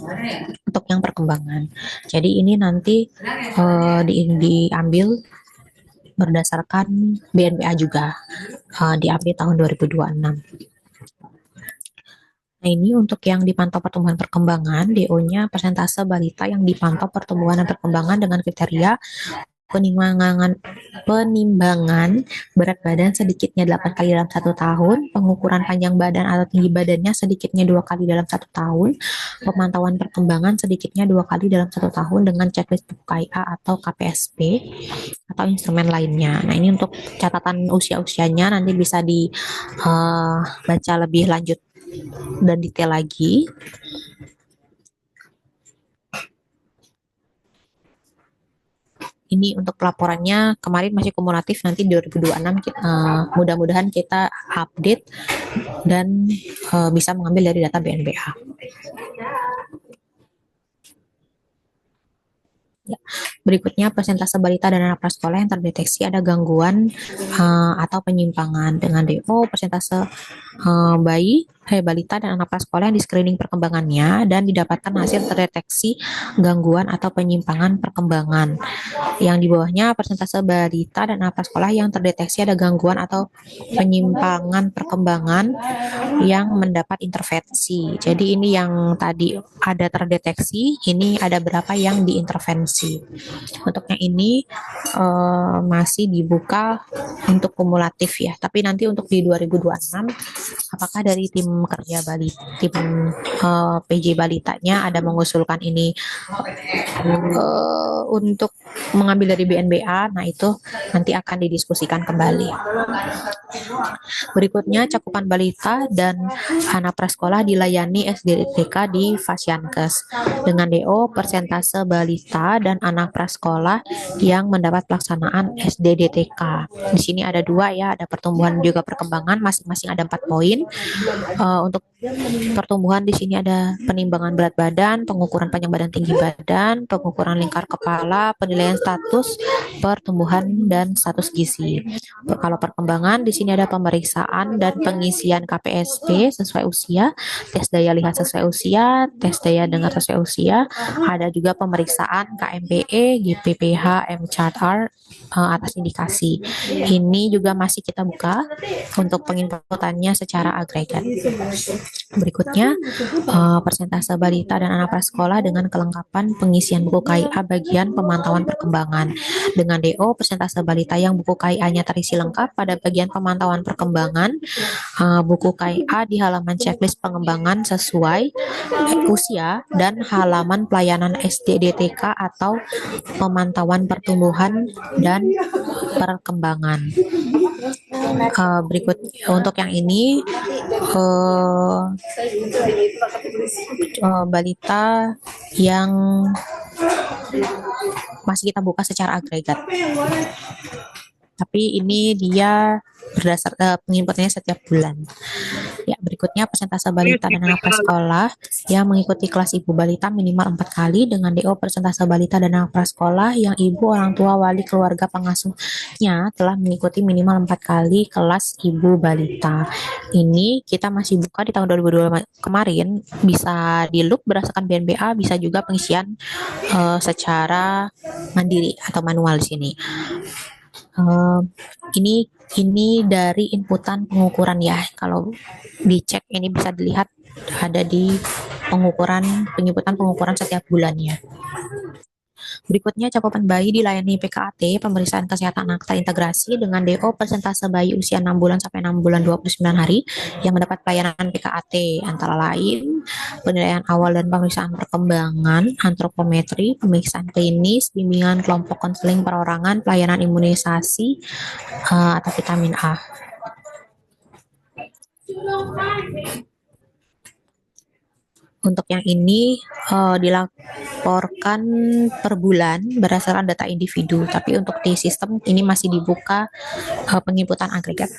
untuk yang perkembangan. Jadi ini nanti diambil berdasarkan BNPA juga, diambil tahun 2026. Nah, ini untuk yang dipantau pertumbuhan perkembangan, DO-nya persentase balita yang dipantau pertumbuhan dan perkembangan dengan kriteria penimbangan berat badan sedikitnya 8 kali dalam 1 tahun, pengukuran panjang badan atau tinggi badannya sedikitnya 2 kali dalam 1 tahun, pemantauan perkembangan sedikitnya 2 kali dalam 1 tahun dengan checklist buku KIA atau KPSP atau instrumen lainnya. Nah, ini untuk catatan usia-usianya nanti bisa dibaca lebih lanjut dan detail lagi. Ini untuk pelaporannya kemarin masih kumulatif, nanti 2026 mudah-mudahan kita update dan bisa mengambil dari data BNPA. Ya. Berikutnya persentase balita dan anak prasekolah yang terdeteksi ada gangguan atau penyimpangan dengan DO persentase balita dan anak prasekolah yang di screening perkembangannya dan didapatkan hasil terdeteksi gangguan atau penyimpangan perkembangan. Yang di bawahnya persentase balita dan anak prasekolah yang terdeteksi ada gangguan atau penyimpangan perkembangan yang mendapat intervensi. Jadi ini yang tadi ada terdeteksi, ini ada berapa yang diintervensi. Untuk yang ini masih dibuka untuk kumulatif ya. Tapi nanti untuk di 2026 apakah dari tim kerja tim PJ Balitanya ada mengusulkan ini untuk mengambil dari BNBA, nah itu nanti akan didiskusikan kembali. Berikutnya cakupan balita dan anak prasekolah dilayani SDDTK di Fasiankes dengan DO persentase balita dan anak prasekolah yang mendapat pelaksanaan SDDTK. Di sini ada 2 ya, ada pertumbuhan juga perkembangan, masing-masing ada 4 poin. Untuk pertumbuhan di sini ada penimbangan berat badan, pengukuran panjang badan tinggi badan, pengukuran lingkar kepala, penilaian status pertumbuhan dan status gizi. Kalau perkembangan di sini ada pemeriksaan dan pengisian KPSP sesuai usia, tes daya lihat sesuai usia, tes daya dengar sesuai usia, ada juga pemeriksaan KMPE, GPPH, MCHR atas indikasi. Ini juga masih kita buka untuk penginputannya secara agregat. Berikutnya persentase balita dan anak prasekolah dengan kelengkapan pengisian buku KIA bagian pemantauan perkembangan dengan DO persentase balita yang buku KIA-nya terisi lengkap pada bagian pemantauan perkembangan, buku KIA di halaman checklist pengembangan sesuai usia dan halaman pelayanan SDDTK atau pemantauan pertumbuhan dan perkembangan. Berikut untuk yang ini balita yang masih kita buka secara agregat. Tapi ini dia berdasar penginputannya setiap bulan. Ya, berikutnya persentase balita dan anak prasekolah yang mengikuti kelas ibu balita minimal 4 kali dengan DO persentase balita dan anak prasekolah yang ibu, orang tua, wali, keluarga pengasuhnya telah mengikuti minimal 4 kali kelas ibu balita. Ini kita masih buka di tahun 2022 kemarin, bisa di loop berdasarkan BNBA, bisa juga pengisian secara mandiri atau manual di sini. Ini dari inputan pengukuran ya. Kalau dicek ini bisa dilihat ada di penginputan pengukuran setiap bulannya. Berikutnya, cakupan bayi dilayani PKAT, pemeriksaan kesehatan anak terintegrasi dengan DO persentase bayi usia 6 bulan sampai 6 bulan 29 hari yang mendapat pelayanan PKAT, antara lain penilaian awal dan pemeriksaan perkembangan, antropometri, pemeriksaan klinis, bimbingan kelompok konseling perorangan, pelayanan imunisasi atau vitamin A. Untuk yang ini dilaporkan per bulan berdasarkan data individu, tapi untuk di sistem ini masih dibuka penginputan agregat.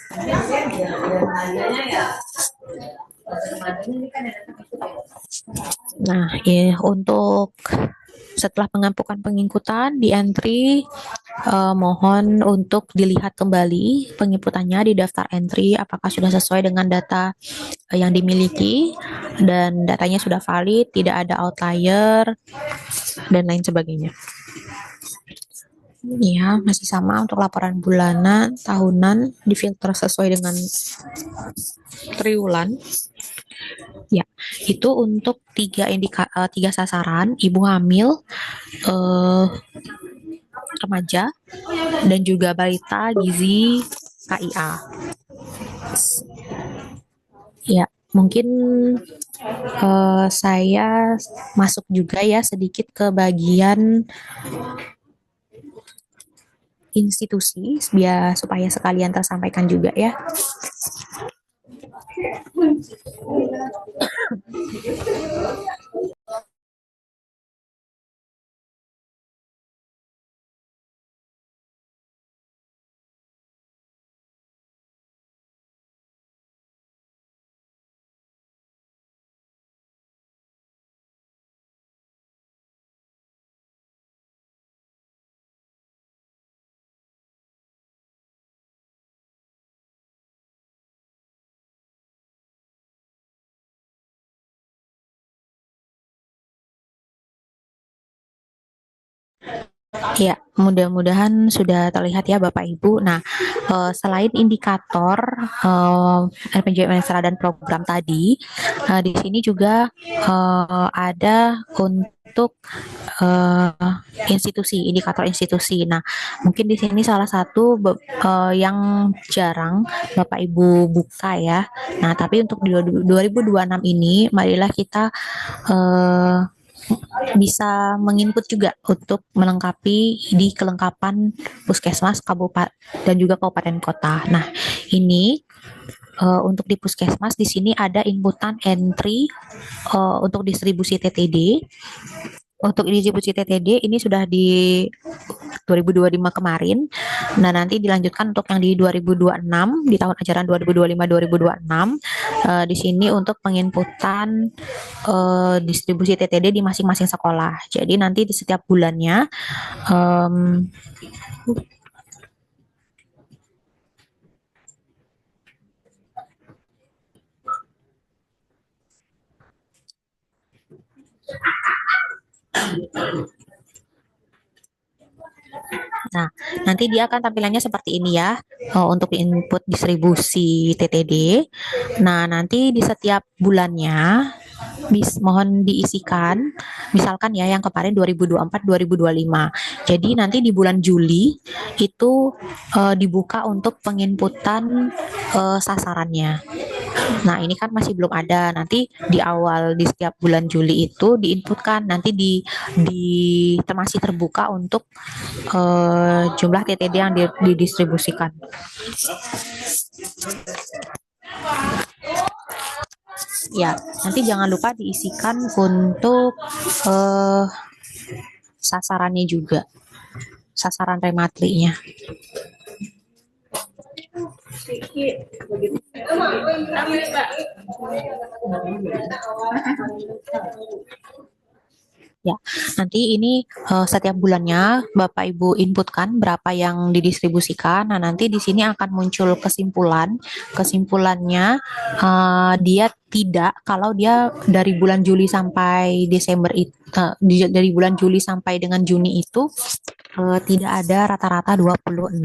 Nah, untuk setelah pengampukan penginputan di entry, mohon untuk dilihat kembali penginputannya di daftar entry apakah sudah sesuai dengan data yang dimiliki dan datanya sudah valid, tidak ada outlier dan lain sebagainya. Ya, masih sama untuk laporan bulanan, tahunan, difilter sesuai dengan triwulan. Ya, itu untuk tiga sasaran: ibu hamil, remaja, dan juga balita gizi KIA. Ya, mungkin saya masuk juga ya sedikit ke bagian institusi biar supaya sekalian tersampaikan juga ya. Ya, mudah-mudahan sudah terlihat ya Bapak Ibu. Nah, selain indikator RPJMD dan program tadi, di sini juga ada untuk institusi, indikator institusi. Nah, mungkin di sini salah satu yang jarang Bapak Ibu buka ya. Nah, tapi untuk 2026 ini, marilah kita bisa menginput juga untuk melengkapi di kelengkapan puskesmas kabupaten dan juga kabupaten kota. Nah, ini untuk di puskesmas di sini ada inputan entry untuk distribusi TTD. Untuk distribusi TTD ini sudah di 2025 kemarin. Nah, nanti dilanjutkan untuk yang di 2026 di tahun ajaran 2025-2026 di sini untuk penginputan distribusi TTD di masing-masing sekolah. Jadi nanti di setiap bulannya nah, nanti dia akan tampilannya seperti ini ya, untuk input distribusi TTD. Nah, nanti di setiap bulannya mohon diisikan, misalkan ya yang kemarin 2024-2025. Jadi nanti di bulan Juli itu dibuka untuk penginputan sasarannya. Nah, ini kan masih belum ada. Nanti di awal di setiap bulan Juli itu diinputkan, nanti masih terbuka untuk jumlah TTD yang didistribusikan. Ya, nanti jangan lupa diisikan untuk sasarannya juga, sasaran rematrinya. Ya, nanti ini setiap bulannya Bapak Ibu inputkan berapa yang didistribusikan. Nah, nanti di sini akan muncul kesimpulan. Kesimpulannya dia tidak kalau dia dari bulan Juli sampai Desember itu dari bulan Juli sampai dengan Juni itu tidak ada rata-rata 26.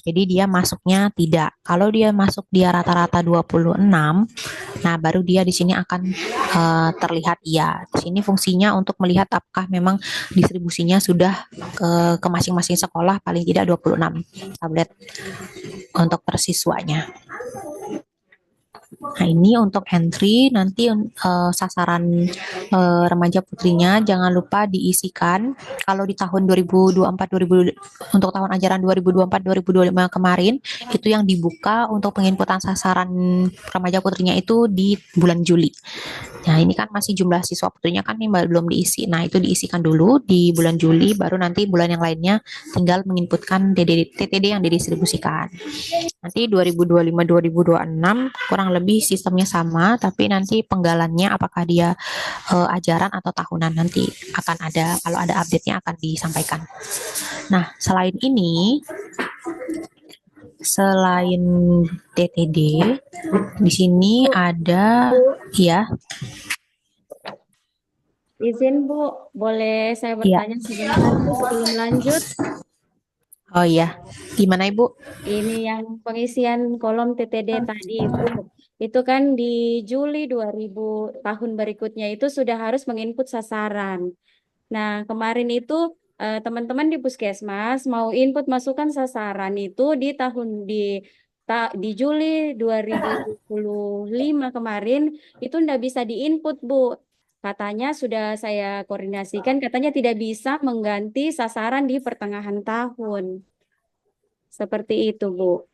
Jadi dia masuknya tidak. Kalau dia masuk dia rata-rata 26, nah baru dia di sini akan terlihat iya. Di sini fungsinya untuk melihat apakah memang distribusinya sudah ke masing-masing sekolah paling tidak 26 tablet untuk per siswanya. Nah, ini untuk entry nanti sasaran remaja putrinya jangan lupa diisikan. Kalau di tahun 2024 2000 untuk tahun ajaran 2024 2025 kemarin itu yang dibuka untuk penginputan sasaran remaja putrinya itu di bulan Juli. Nah, ini kan masih jumlah siswa putrinya kan ini belum diisi. Nah, itu diisikan dulu di bulan Juli, baru nanti bulan yang lainnya tinggal menginputkan TTD yang didistribusikan. Nanti 2025-2026 kurang lebih sistemnya sama, tapi nanti penggalannya apakah dia ajaran atau tahunan nanti akan ada, kalau ada update-nya akan disampaikan. Nah, selain ini, selain TTD, di sini ada ya. Izin Bu, boleh saya Iya. bertanya sebentar Bu sebelum lanjut? Oh iya, gimana Ibu? Ini yang pengisian kolom TTD tadi Bu. Itu kan di Juli 2000 tahun berikutnya itu sudah harus menginput sasaran. Nah, kemarin itu teman-teman di Puskesmas mau input masukan sasaran itu di Juli 2025 kemarin itu ndak bisa diinput Bu. Katanya sudah saya koordinasikan, katanya tidak bisa mengganti sasaran di pertengahan tahun. Seperti itu, Bu.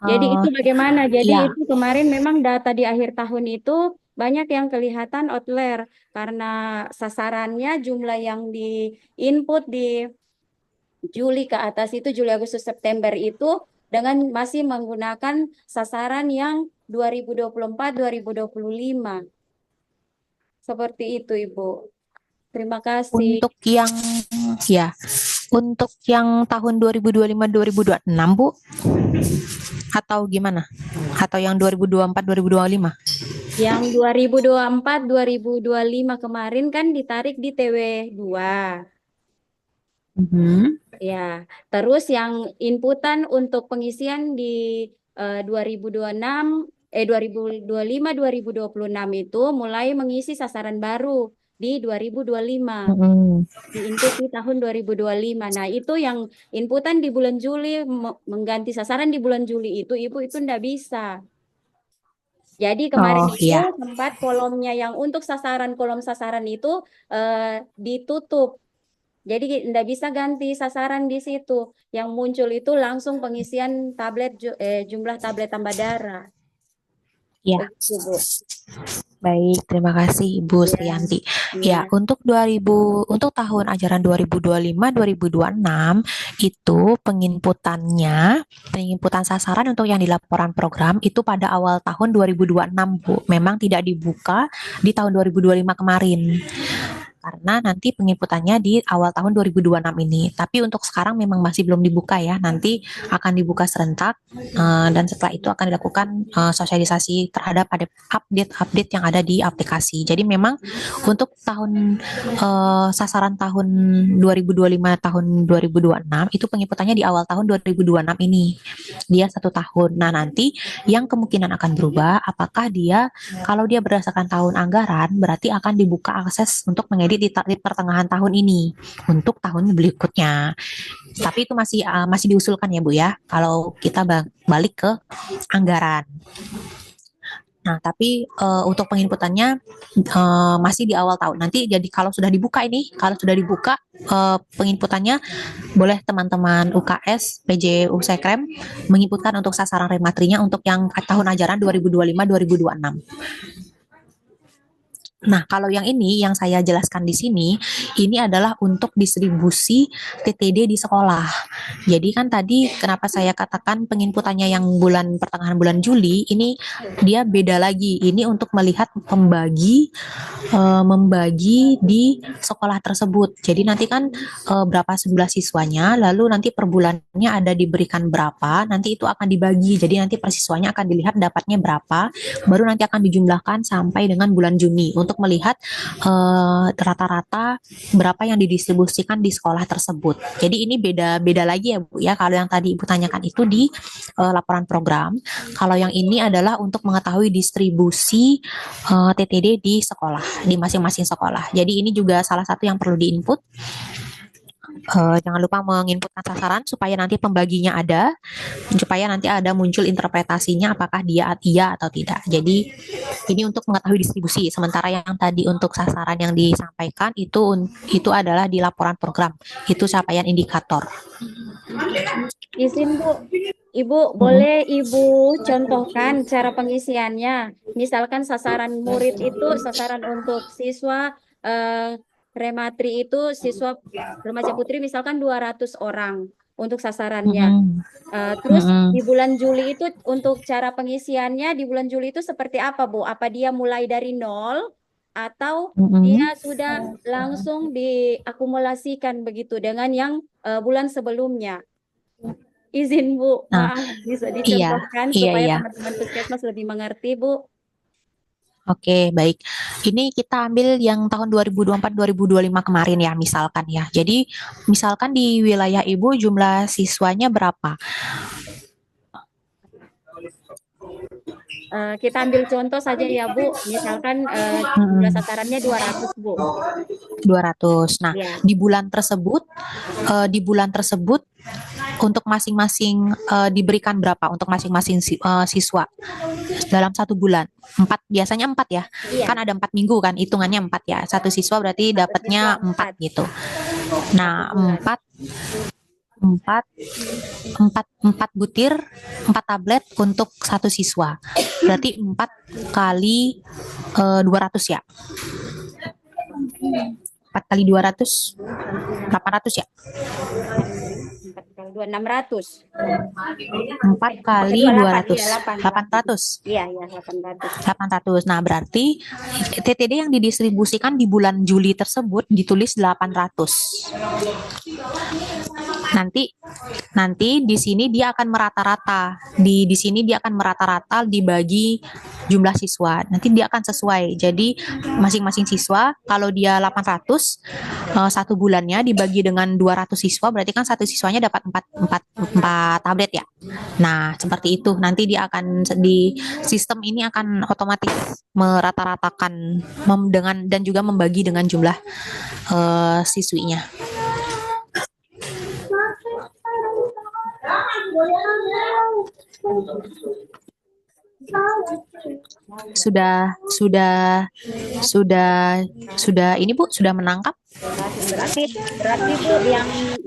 Jadi itu bagaimana? Jadi Ya, itu kemarin memang data di akhir tahun itu banyak yang kelihatan outlier karena sasarannya jumlah yang di input di Juli ke atas itu Juli Agustus September itu dengan masih menggunakan sasaran yang 2024 2025. Seperti itu, Ibu. Terima kasih. untuk yang tahun 2025-2026 Bu, atau gimana? Atau yang 2024-2025? Yang 2024 2025 kemarin kan ditarik di TW2. Ya, terus yang inputan untuk pengisian di 2026 2025 2026 itu mulai mengisi sasaran baru di 2025. Di input di tahun 2025. Nah, itu yang inputan di bulan Juli mengganti sasaran di bulan Juli itu Ibu itu enggak bisa. Jadi kemarin Oh itu iya, tempat kolomnya yang untuk kolom sasaran itu ditutup. Jadi tidak bisa ganti sasaran di situ. Yang muncul itu langsung pengisian jumlah tablet tambah darah. ya. Begitu, Bu. Baik, terima kasih Ibu Ya, Sriyanti. ya. Ya, untuk tahun ajaran 2025-2026 itu penginputan sasaran untuk yang di laporan program itu pada awal tahun 2026, Bu. Memang tidak dibuka di tahun 2025 kemarin. Karena nanti penginputannya di awal tahun 2026 ini. Tapi untuk sekarang memang masih belum dibuka ya. Nanti akan dibuka serentak dan setelah itu akan dilakukan sosialisasi terhadap ada update-update yang ada di aplikasi. Jadi memang untuk sasaran tahun 2025 tahun 2026 itu penginputannya di awal tahun 2026 ini. Dia 1 tahun. Nah, nanti yang kemungkinan akan berubah apakah dia kalau dia berdasarkan tahun anggaran berarti akan dibuka akses untuk mengedit di pertengahan tahun ini untuk tahun berikutnya. Tapi itu masih diusulkan ya Bu ya. Kalau kita balik ke anggaran. Nah, tapi untuk penginputannya masih di awal tahun. Nanti jadi kalau sudah dibuka penginputannya boleh teman-teman UKS, PJ Usekrem menginputkan untuk sasaran rematrinya untuk yang tahun ajaran 2025-2026. Nah, kalau yang ini yang saya jelaskan di sini, ini adalah untuk distribusi TTD di sekolah. Jadi kan tadi kenapa saya katakan penginputannya yang pertengahan bulan Juli, ini dia beda lagi. Ini untuk melihat membagi di sekolah tersebut. Jadi nanti kan berapa jumlah siswanya, lalu nanti per bulannya ada diberikan berapa, nanti itu akan dibagi. Jadi nanti per siswanya akan dilihat dapatnya berapa, baru nanti akan dijumlahkan sampai dengan bulan Juni untuk untuk melihat rata-rata berapa yang didistribusikan di sekolah tersebut. Jadi ini beda lagi ya Bu ya. Kalau yang tadi Ibu tanyakan itu di laporan program. Kalau yang ini adalah untuk mengetahui distribusi TTD di sekolah, di masing-masing sekolah. Jadi ini juga salah satu yang perlu diinput. Jangan lupa menginputkan sasaran supaya nanti pembaginya ada, supaya nanti ada muncul interpretasinya apakah dia iya atau tidak. Jadi ini untuk mengetahui distribusi. Sementara yang tadi untuk sasaran yang disampaikan itu adalah di laporan program. Itu capaian indikator. Izin Bu, Ibu boleh Ibu contohkan cara pengisiannya. Misalkan sasaran murid itu sasaran untuk siswa Rematri itu siswa remaja putri misalkan 200 orang untuk sasarannya. Terus di bulan Juli itu untuk cara pengisiannya di bulan Juli itu seperti apa Bu? Apa dia mulai dari nol atau dia sudah langsung diakumulasikan begitu dengan yang bulan sebelumnya? Izin Bu, Nah, maaf bisa iya, dicontohkan iya, supaya iya. teman-teman puskesmas lebih mengerti Bu. Oke, baik. Ini kita ambil yang tahun 2024-2025 kemarin ya, misalkan ya. Jadi, misalkan di wilayah Ibu jumlah siswanya berapa? Kita ambil contoh saja ya Bu, misalkan jumlah sasarannya 200 Bu. 200. Nah, Ya. di bulan tersebut untuk masing-masing diberikan berapa untuk masing-masing siswa dalam satu bulan? 4, biasanya 4 ya. Iya. Kan ada 4 minggu kan, hitungannya 4 ya. Satu siswa berarti dapatnya siswa 4 4. gitu. Nah, 4 butir, 4 tablet untuk satu siswa. Berarti 4 kali 200 ya. 4 kali 200, 800 ya. 4 kali 2, 600. 4 kali 200, 800. Iya, 800. 800. Nah, berarti TTD yang didistribusikan di bulan Juli tersebut ditulis 800. Nanti di sini dia akan merata-rata. Di sini dia akan merata-rata dibagi jumlah siswa. Nanti dia akan sesuai. Jadi masing-masing siswa kalau dia 800 satu bulannya dibagi dengan 200 siswa berarti kan satu siswanya dapat 4 tablet ya. Nah, seperti itu. Nanti dia akan di sistem ini akan otomatis merata-ratakan dengan dan juga membagi dengan jumlah siswinya. Sudah ini Bu, sudah menangkap? Berarti Bu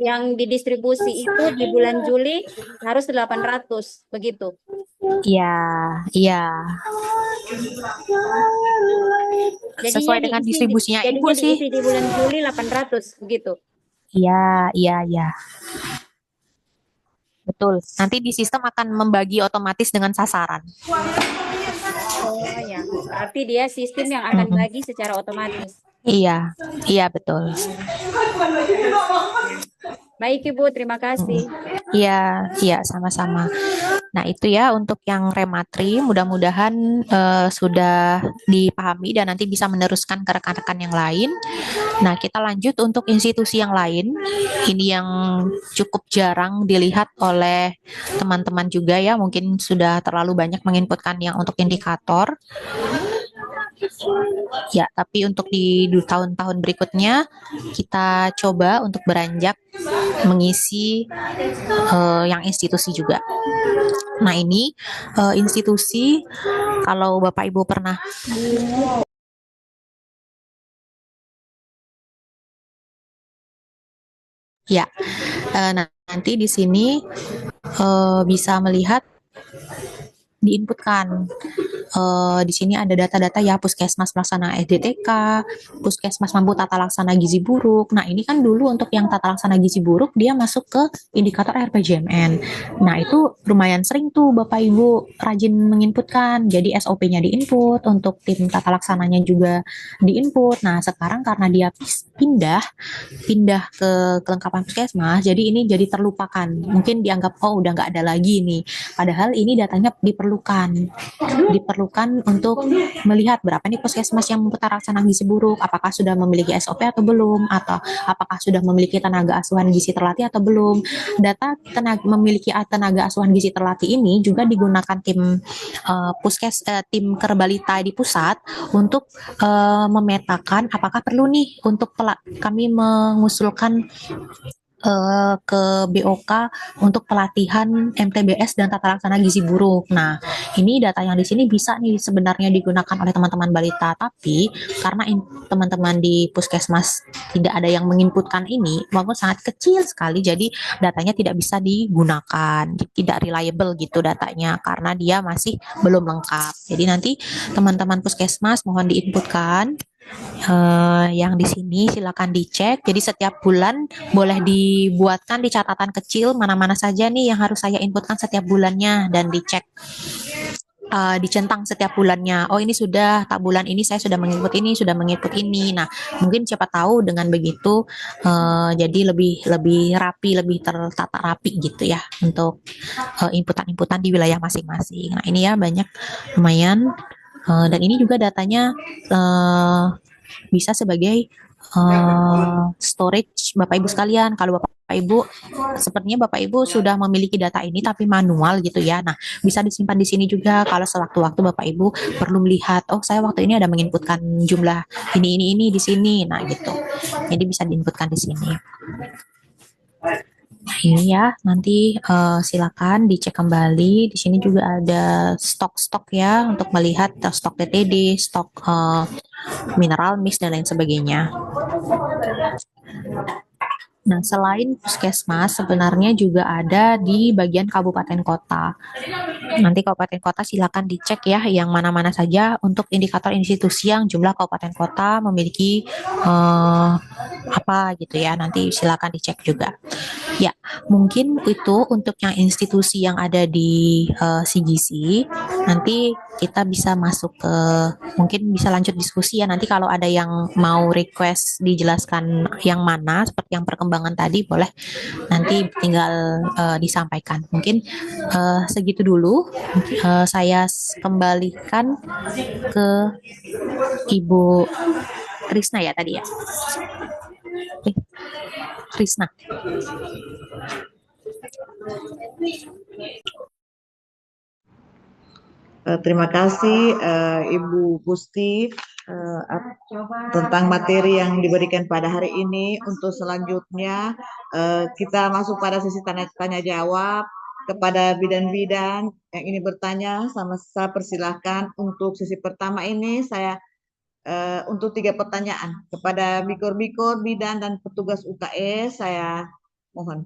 yang didistribusi itu di bulan Juli harus 800 begitu. Iya, iya. Jadinya Sesuai dengan distribusinya Ibu jadinya sih. diisi di bulan Juli 800 begitu. Iya. Betul. Nanti di sistem akan membagi otomatis dengan sasaran. Oh ya, berarti dia sistem yang akan bagi secara otomatis. Iya, betul. Baik Ibu, terima kasih. Iya, sama-sama. Nah, itu ya untuk yang Rematri, mudah-mudahan sudah dipahami dan nanti bisa meneruskan ke rekan-rekan yang lain. Nah, kita lanjut untuk institusi yang lain. Ini yang cukup jarang dilihat oleh teman-teman juga ya, mungkin sudah terlalu banyak menginputkan yang untuk indikator. Ya, tapi untuk di tahun-tahun berikutnya kita coba untuk beranjak mengisi yang institusi juga. Nah, ini institusi kalau Bapak Ibu pernah ya, nanti di sini bisa melihat diinputkan. Di sini ada data-data ya puskesmas pelaksana SDTK, puskesmas mampu tata laksana gizi buruk. Nah, ini kan dulu untuk yang tata laksana gizi buruk dia masuk ke indikator RPJMN. Nah, itu lumayan sering tuh Bapak Ibu rajin menginputkan. Jadi SOP-nya diinput, untuk tim tata laksananya juga diinput. Nah, sekarang karena dia pindah ke kelengkapan puskesmas, jadi ini jadi terlupakan. Mungkin dianggap udah nggak ada lagi nih. Padahal ini datanya diperlukan diperlukan untuk melihat berapa nih puskesmas yang memputar laksana gizi buruk, apakah sudah memiliki SOP atau belum, atau apakah sudah memiliki tenaga asuhan gizi terlatih atau belum. Data memiliki tenaga asuhan gizi terlatih ini juga digunakan tim Kerbalita di pusat untuk memetakan apakah perlu nih untuk kami mengusulkan ke BOK untuk pelatihan MTBS dan tata laksana gizi buruk. Nah, ini data yang di sini bisa nih sebenarnya digunakan oleh teman-teman balita, tapi karena teman-teman di puskesmas tidak ada yang menginputkan ini, maupun sangat kecil sekali, jadi datanya tidak bisa digunakan, tidak reliable gitu datanya, karena dia masih belum lengkap. Jadi nanti teman-teman puskesmas mohon diinputkan. Yang di sini silakan dicek. Jadi setiap bulan boleh dibuatkan di catatan kecil mana-mana saja nih yang harus saya inputkan setiap bulannya dan dicek, dicentang setiap bulannya. Oh ini sudah, tak bulan ini saya sudah menginput ini, sudah menginput ini. Nah mungkin siapa tahu dengan begitu jadi lebih rapi, lebih tertata rapi gitu ya untuk inputan-inputan di wilayah masing-masing. Nah ini ya banyak lumayan. Dan ini juga datanya bisa sebagai storage Bapak Ibu sekalian. Kalau Bapak Ibu, sepertinya Bapak Ibu sudah memiliki data ini tapi manual gitu ya. Nah, bisa disimpan di sini juga kalau sewaktu-waktu Bapak Ibu perlu melihat, oh saya waktu ini ada menginputkan jumlah ini di sini. Nah, gitu. Jadi bisa diinputkan di sini. Nah, ini ya, nanti silakan dicek kembali. Di sini juga ada stok-stok ya untuk melihat stok TTD, stok mineral mix dan lain sebagainya. Nah, selain puskesmas, sebenarnya juga ada di bagian kabupaten kota. Nanti kabupaten kota silakan dicek ya, yang mana-mana saja untuk indikator institusi yang jumlah kabupaten kota memiliki apa gitu ya. Nanti silakan dicek juga. Ya, mungkin itu untuk yang institusi yang ada di CGC. Nanti kita bisa masuk ke, mungkin bisa lanjut diskusi ya. Nanti kalau ada yang mau request dijelaskan yang mana, seperti yang perkembangan tadi, boleh nanti tinggal disampaikan. Mungkin segitu dulu. Saya kembalikan ke Ibu Krisna ya tadi ya. Krisna. Terima kasih Ibu Gusti tentang materi yang diberikan pada hari ini. Untuk selanjutnya kita masuk pada sesi tanya jawab kepada bidan-bidan yang ini bertanya. Sama saya persilahkan untuk sesi pertama ini saya untuk 3 pertanyaan kepada bikor-bikor, bidan dan petugas UKS saya mohon.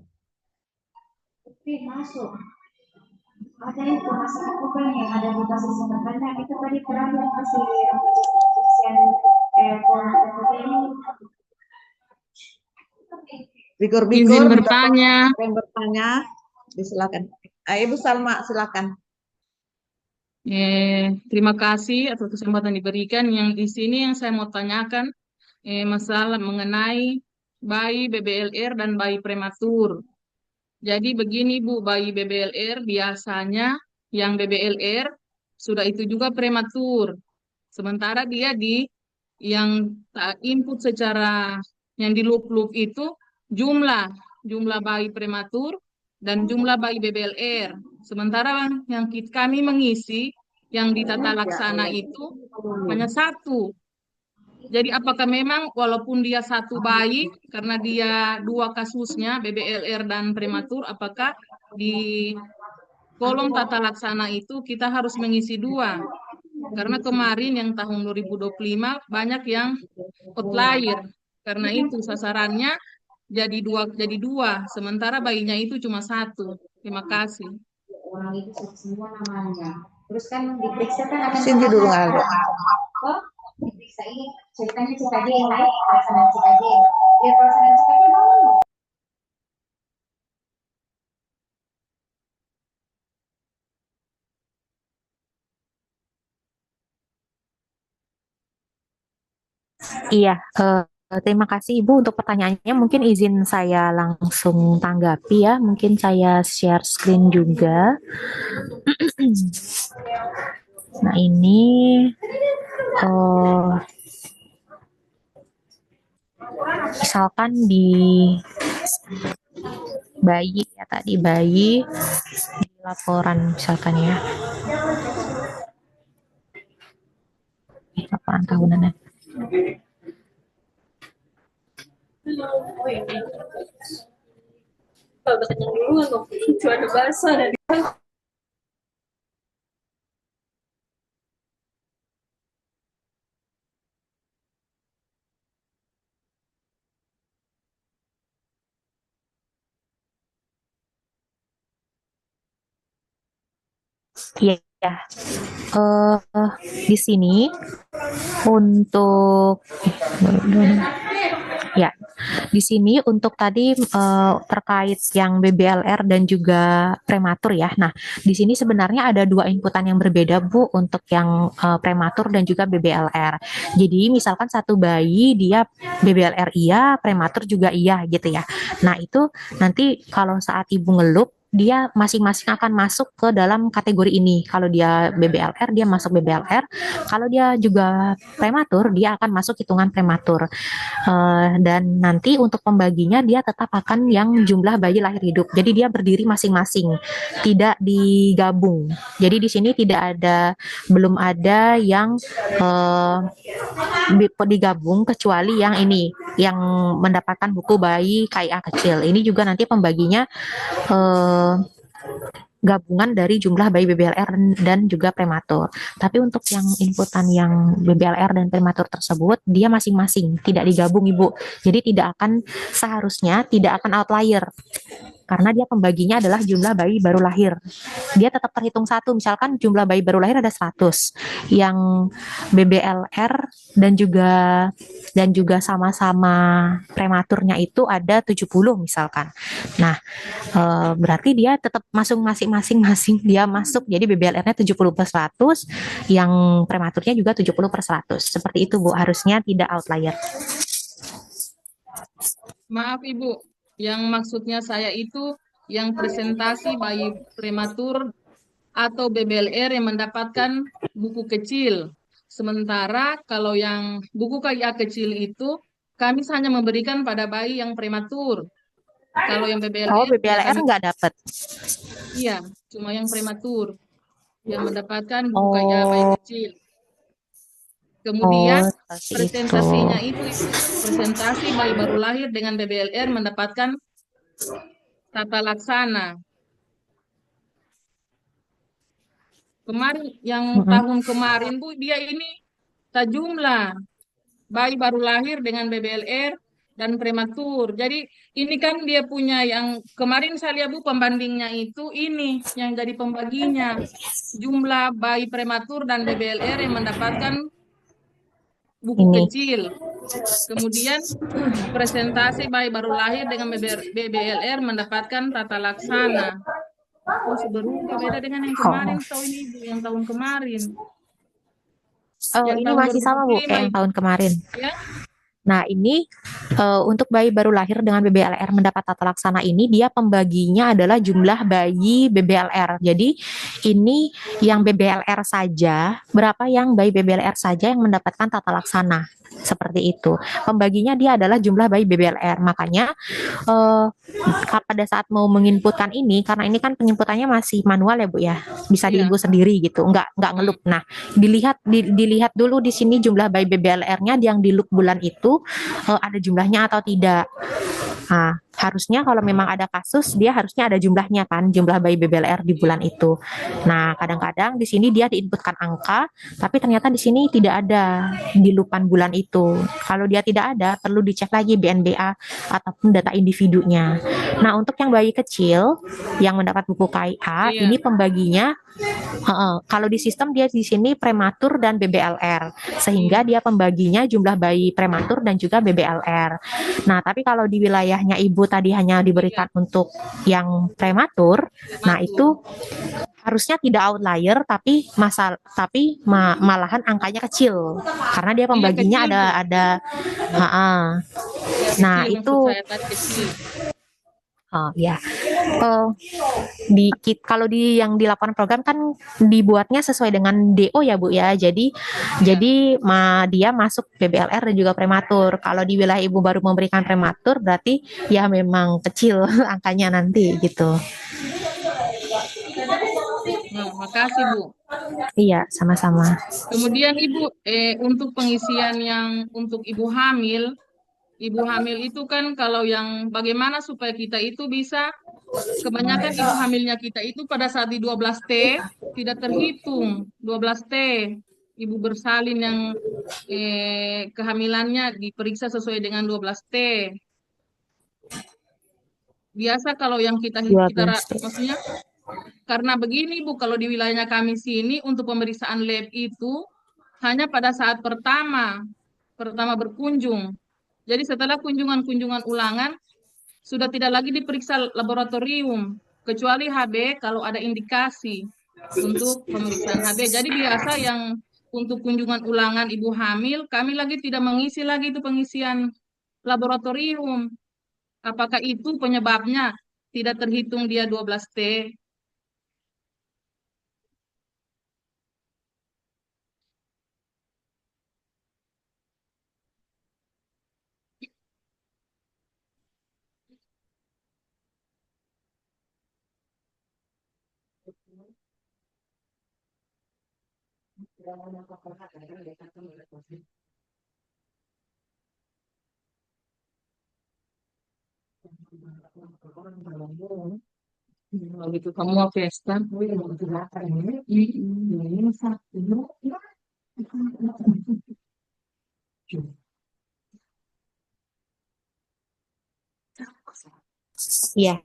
Masuk. Ada informasi apa yang ada di basis sebenarnya itu tadi terakhir masih Bikor-bikor Izin bertanya. yang bertanya, silakan. Ibu Salma, silakan. Terima kasih atas kesempatan diberikan. Yang di sini yang saya mau tanyakan masalah mengenai bayi BBLR dan bayi prematur. Jadi begini Bu, bayi BBLR biasanya yang BBLR sudah itu juga prematur. Sementara dia yang input secara yang di loop itu jumlah bayi prematur dan jumlah bayi BBLR. Sementara yang kami mengisi yang di tata laksana itu hanya satu. Jadi apakah memang walaupun dia satu bayi, karena dia 2 kasusnya, BBLR dan prematur, apakah di kolom tata laksana itu kita harus mengisi 2? Karena kemarin yang tahun 2025 banyak yang outlier. Karena itu sasarannya jadi dua, sementara bayinya itu cuma satu. Terima kasih. Orang itu semua namanya. Terus kan diperiksa kan akan Sini dulu ada. Oh, diperiksa ini ceritanya CKD naik, pelaksanaan CKD. Ya pelaksanaan CKD mau. Iya, Terima kasih Ibu untuk pertanyaannya. Mungkin izin saya langsung tanggapi ya. Mungkin saya share screen juga. Nah ini misalkan di bayi ya tadi bayi di laporan misalkan ya. Laporan tahunannya. Iya, di sini untuk ya, di sini untuk tadi terkait yang BBLR dan juga prematur ya. Nah, di sini sebenarnya ada dua inputan yang berbeda Bu untuk yang prematur dan juga BBLR. Jadi misalkan satu bayi dia BBLR iya, prematur juga iya gitu ya. Nah, itu nanti kalau saat ibu ngelup dia masing-masing akan masuk ke dalam kategori ini. Kalau dia BBLR, dia masuk BBLR. Kalau dia juga prematur, dia akan masuk hitungan prematur. Dan nanti untuk pembaginya dia tetap akan yang jumlah bayi lahir hidup. Jadi dia berdiri masing-masing, tidak digabung. Jadi di sini belum ada yang digabung kecuali yang ini, yang mendapatkan buku bayi KIA kecil. Ini juga nanti pembaginya gabungan dari jumlah bayi BBLR dan juga prematur. Tapi untuk yang inputan yang BBLR dan prematur tersebut, dia masing-masing, tidak digabung Ibu. Jadi seharusnya tidak akan outlier. Karena dia pembaginya adalah jumlah bayi baru lahir. Dia tetap terhitung satu, misalkan jumlah bayi baru lahir ada 100. Yang BBLR dan juga sama-sama prematurnya itu ada 70 misalkan. Nah, berarti dia tetap masuk masing-masing dia masuk, jadi BBLR-nya 70/100, yang prematurnya juga 70/100. Seperti itu Bu, harusnya tidak outlier. Maaf Ibu, yang maksudnya saya itu yang presentasi bayi prematur atau BBLR yang mendapatkan buku kecil. Sementara kalau yang buku KIA kecil itu kami hanya memberikan pada bayi yang prematur. Kalau yang BBLR, BBLR nggak dapat. Iya, cuma yang prematur yang mendapatkan buku KIA bayi kecil. Kemudian presentasinya itu presentasi bayi baru lahir dengan BBLR mendapatkan tata laksana. Kemarin yang tahun kemarin Bu, dia ini sejumlah bayi baru lahir dengan BBLR dan prematur. Jadi ini kan dia punya yang kemarin saya lihat Bu, pembandingnya itu ini yang jadi pembaginya. Jumlah bayi prematur dan BBLR yang mendapatkan buku kecil. Kemudian presentasi bayi baru lahir dengan BBLR mendapatkan tata laksana. Oh, sebenarnya beda dengan yang kemarin tahun ini Bu, yang tahun kemarin. Yang ini masih sama Bu, kayak yang tahun kemarin. Ya? Nah, ini untuk bayi baru lahir dengan BBLR mendapat tata laksana ini, dia pembaginya adalah jumlah bayi BBLR. Jadi, ini yang BBLR saja, berapa yang bayi BBLR saja yang mendapatkan tata laksana. Seperti itu. Pembaginya dia adalah jumlah bayi BBLR. Makanya pada saat mau menginputkan ini, karena ini kan penginputannya masih manual ya Bu ya, bisa diinput sendiri gitu, nggak ngelup. Nah, dilihat dulu di sini jumlah bayi BBLR-nya yang di loop bulan itu ada jumlahnya atau tidak. Nah, harusnya kalau memang ada kasus, dia harusnya ada jumlahnya kan, jumlah bayi BBLR di bulan itu. Nah, kadang-kadang di sini dia diinputkan angka, tapi ternyata di sini tidak ada di loopan bulan itu. Kalau dia tidak ada, perlu dicek lagi BNBA ataupun data individunya. Nah, untuk yang bayi kecil yang mendapat buku KIA, ini pembaginya kalau di sistem dia di sini prematur dan BBLR, sehingga dia pembaginya jumlah bayi prematur dan juga BBLR. BBLR. Nah, tapi kalau di wilayahnya Ibu tadi hanya diberikan untuk yang prematur, nah itu harusnya tidak outlier tapi malahan angkanya kecil karena dia Iya pembaginya kecil, Bu. ada ha-ha. Ya Nah, kecil itu maksud saya tadi kecil. ya. Eh, kalau di yang di laporan program kan dibuatnya sesuai dengan DO ya Bu ya. Jadi dia masuk PBLR dan juga prematur. Kalau di wilayah Ibu baru memberikan prematur berarti ya memang kecil angkanya nanti gitu. Nah, makasih Bu. Iya, sama-sama. Kemudian Ibu, untuk pengisian yang untuk ibu hamil itu kan kalau yang bagaimana supaya kita itu bisa, kebanyakan ibu hamilnya kita itu pada saat di 12T tidak terhitung 12T. Ibu bersalin yang kehamilannya diperiksa sesuai dengan 12T. Biasa kalau yang maksudnya karena begini Bu, kalau di wilayahnya kami sini untuk pemeriksaan lab itu hanya pada saat pertama berkunjung. Jadi setelah kunjungan ulangan sudah tidak lagi diperiksa laboratorium kecuali HB kalau ada indikasi untuk pemeriksaan HB. Jadi biasa yang untuk kunjungan ulangan ibu hamil kami lagi tidak mengisi lagi itu pengisian laboratorium. Apakah itu penyebabnya tidak terhitung dia 12T? Kalau gitu kamu mau pesta? Iya.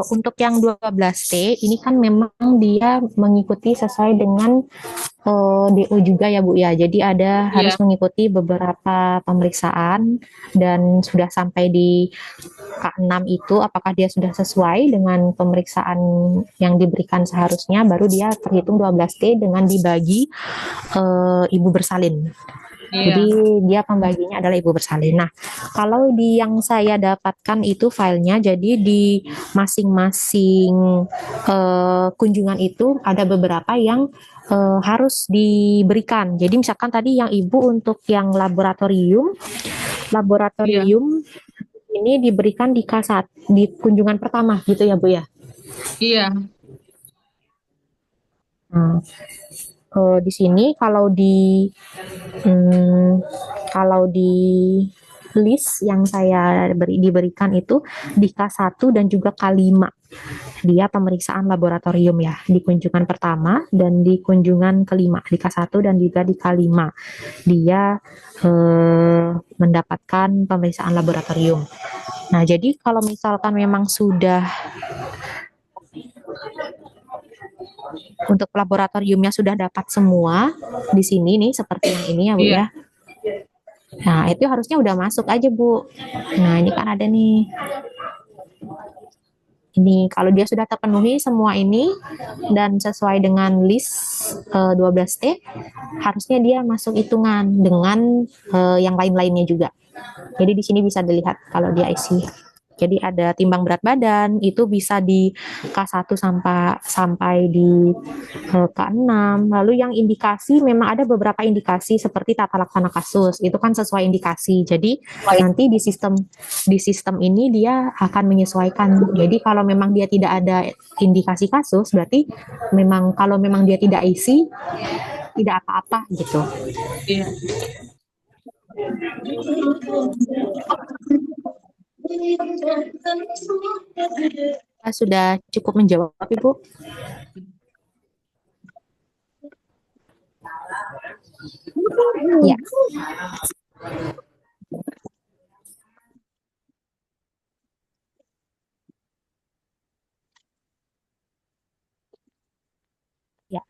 Untuk yang 12T ini kan memang dia mengikuti sesuai dengan DO juga ya Bu ya. Jadi harus Iya, mengikuti beberapa pemeriksaan dan sudah sampai di K6 itu apakah dia sudah sesuai dengan pemeriksaan yang diberikan seharusnya baru dia terhitung 12T dengan dibagi ibu bersalin. Jadi iya, dia pembaginya adalah ibu bersalin. Nah, kalau di yang saya dapatkan itu filenya, jadi di masing-masing kunjungan itu ada beberapa yang harus diberikan. Jadi misalkan tadi yang ibu untuk yang laboratorium iya, ini diberikan di K1 di kunjungan pertama gitu ya Bu ya. iya, Nah, di sini hmm, kalau di list yang saya diberikan itu di K1 dan juga K5. Dia pemeriksaan laboratorium ya, di kunjungan pertama dan di kunjungan kelima, di K1 dan juga di K5. Dia mendapatkan pemeriksaan laboratorium. Nah, jadi kalau misalkan memang sudah untuk laboratoriumnya sudah dapat semua di sini nih seperti yang ini ya Bu iya. ya. Nah, itu harusnya udah masuk aja Bu. Nah, ini kan ada nih. Ini kalau dia sudah terpenuhi semua ini dan sesuai dengan list 12T, harusnya dia masuk hitungan dengan yang lain-lainnya juga. Jadi di sini bisa dilihat kalau dia IC. Jadi ada timbang berat badan, itu bisa di K1 sampai di K6. Lalu yang indikasi memang ada beberapa indikasi seperti tata laksana kasus. Itu kan sesuai indikasi. Jadi nanti di sistem ini dia akan menyesuaikan. Jadi kalau memang dia tidak ada indikasi kasus, berarti kalau memang dia tidak isi tidak apa-apa gitu. Iya. Sudah cukup menjawab Ibu? Ya. Ya,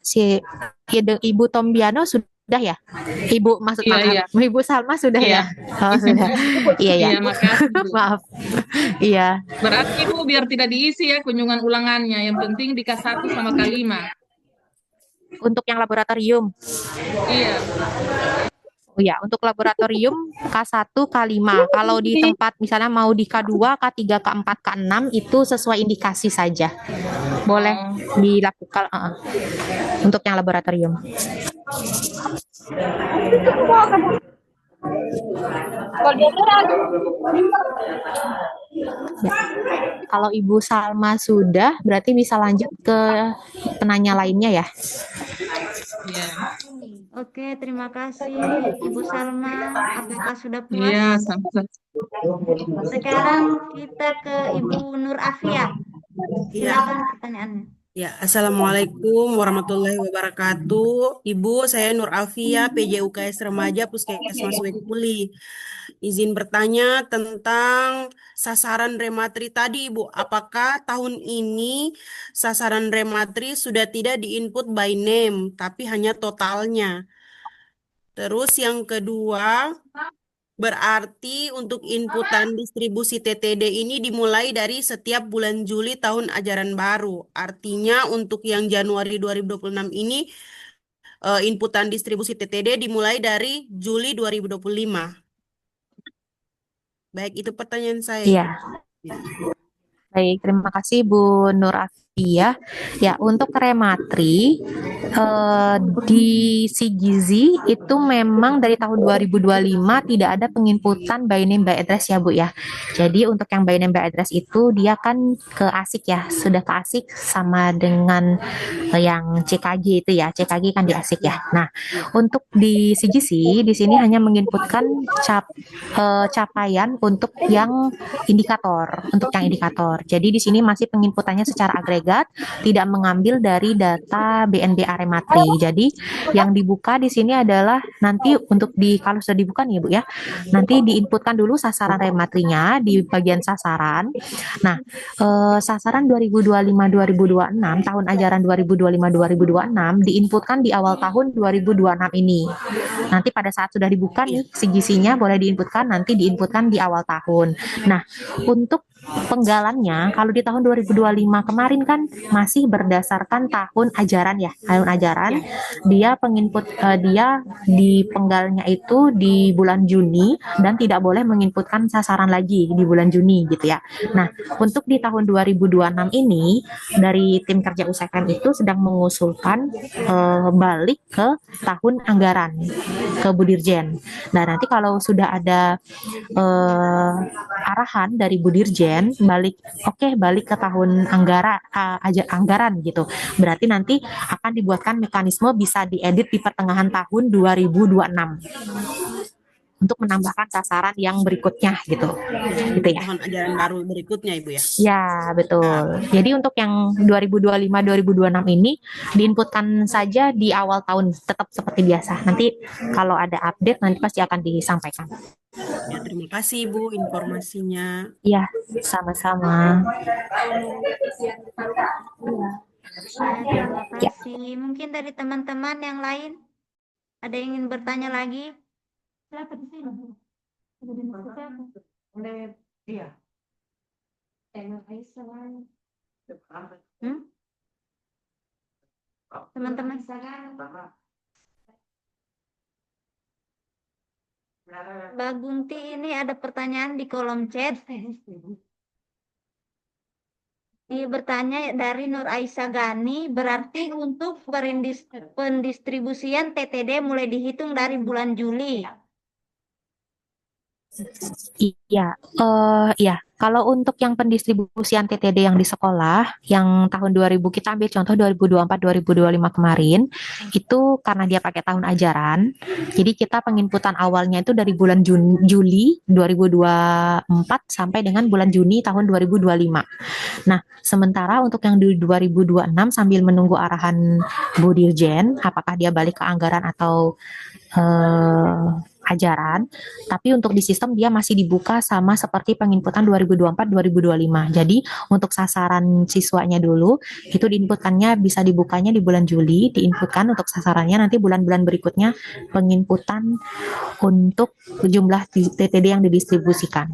Ibu Tombiano sudah Sudah ya? Ibu maksud Iya, maaf, iya, Ibu Salma sudah iya, ya? Oh, sudah. Iya ya. iya, makasih Bu. Maaf. Iya. Berarti Bu biar tidak diisi ya kunjungan ulangannya, yang penting di K1 sama K5. Untuk yang laboratorium. Iya. Oh ya, untuk laboratorium K1, K5. Kalau di tempat misalnya mau di K2, K3, K4, K6 itu sesuai indikasi saja. Boleh Oh, dilakukan untuk yang laboratorium. Ya. Kalau Ibu Salma sudah, berarti bisa lanjut ke penanya lainnya ya. iya. Oke, terima kasih Ibu Salma. Apakah sudah puas? Iya, sama-sama. Sekarang kita ke Ibu Nur Afia. Silakan pertanyaannya. Ya, Assalamualaikum warahmatullahi wabarakatuh. Ibu, saya Nur Alfia, PJ UKS Remaja Puskesmas Wekuli. Izin bertanya tentang sasaran rematri tadi, Ibu. Apakah tahun ini sasaran rematri sudah tidak di-input by name, tapi hanya totalnya? Terus yang kedua, berarti untuk inputan distribusi TTD ini dimulai dari setiap bulan Juli tahun ajaran baru. Artinya untuk yang Januari 2026 ini inputan distribusi TTD dimulai dari Juli 2025. Baik, itu pertanyaan saya, Iya. Ibu. Baik, terima kasih Bu Nur Afia. Ya, untuk rematri di Sigizi itu memang dari tahun 2025 tidak ada penginputan by name by address ya Bu ya. Jadi untuk yang by name by address itu dia kan ke ASIK ya, sudah ke ASIK sama dengan yang CKG itu ya. CKG kan di ASIK ya. Nah, untuk di CGC di sini hanya menginputkan capaian untuk yang indikator. Jadi di sini masih penginputannya secara agregat, tidak mengambil dari data BNBA Rematri. Jadi yang dibuka di sini adalah nanti untuk kalau sudah dibuka nih Bu ya, nanti diinputkan dulu sasaran rematrinya di bagian sasaran. Nah, sasaran 2025-2026 tahun ajaran 2025-2026 diinputkan di awal tahun 2026 ini. Nanti pada saat sudah dibuka nih CGC-nya boleh diinputkan, nanti diinputkan di awal tahun. Nah, untuk penggalannya kalau di tahun 2025 kemarin kan masih berdasarkan tahun ajaran ya, tahun ajaran dia dia di penggalnya itu di bulan Juni dan tidak boleh menginputkan sasaran lagi di bulan Juni gitu ya. Nah, untuk di tahun 2026 ini dari tim kerja USKM itu sedang mengusulkan balik ke tahun anggaran ke Bu Dirjen. Nah, nanti kalau sudah ada arahan dari Bu Dirjen balik ke tahun anggaran gitu. Berarti nanti akan dibuatkan mekanisme bisa diedit di pertengahan tahun 2026 untuk menambahkan sasaran yang berikutnya gitu. Gitu ya. Tahun ajaran baru berikutnya, Ibu ya. Ya, betul. Jadi untuk yang 2025-2026 ini diinputkan saja di awal tahun tetap seperti biasa. Nanti kalau ada update nanti pasti akan disampaikan. Ya, terima kasih Ibu informasinya. Iya, sama-sama. Terima kasih. Mungkin dari teman-teman yang lain ada yang ingin bertanya lagi? Silakan di sini. Iya. Teman-teman. Mbak Gunti, ini ada pertanyaan di kolom chat. Ini bertanya dari Nur Aisyah Gani, berarti untuk pendistribusian TTD mulai dihitung dari bulan Juli. Iya. Kalau untuk yang pendistribusian TTD yang di sekolah, yang tahun 2000 kita ambil contoh 2024-2025 kemarin, itu karena dia pakai tahun ajaran, jadi kita penginputan awalnya itu dari bulan Juli 2024 sampai dengan bulan Juni tahun 2025. Nah, sementara untuk yang di 2026 sambil menunggu arahan Bu Dirjen, apakah dia balik ke anggaran atau ajaran, tapi untuk di sistem dia masih dibuka sama seperti penginputan 2024-2025. Jadi untuk sasaran siswanya dulu itu diinputkannya bisa dibukanya di bulan Juli, diinputkan untuk sasarannya nanti bulan-bulan berikutnya penginputan untuk jumlah TTD yang didistribusikan.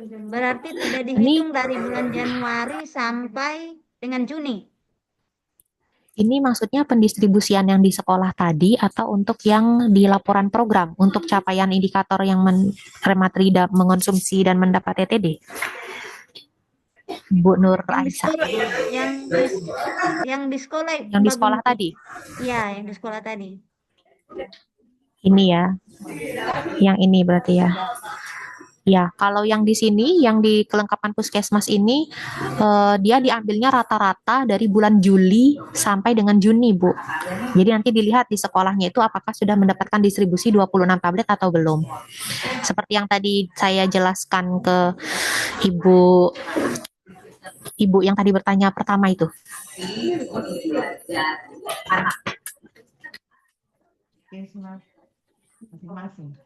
Berarti tidak Ini dihitung dari bulan Januari sampai dengan Juni. Ini maksudnya pendistribusian yang di sekolah tadi atau untuk yang di laporan program untuk capaian indikator yang rematri mengonsumsi dan mendapat TTD? Bu Nur Yang di Aisyah. sekolah, yang di sekolah Yang di sekolah tadi? Iya, yang di sekolah tadi. Ini ya. Yang ini berarti ya. Ya, kalau yang di sini, yang di kelengkapan puskesmas ini, dia diambilnya rata-rata dari bulan Juli sampai dengan Juni, Bu. Jadi nanti dilihat di sekolahnya itu apakah sudah mendapatkan distribusi 26 tablet atau belum. Seperti yang tadi saya jelaskan ke Ibu yang tadi bertanya pertama itu. Masing-masing.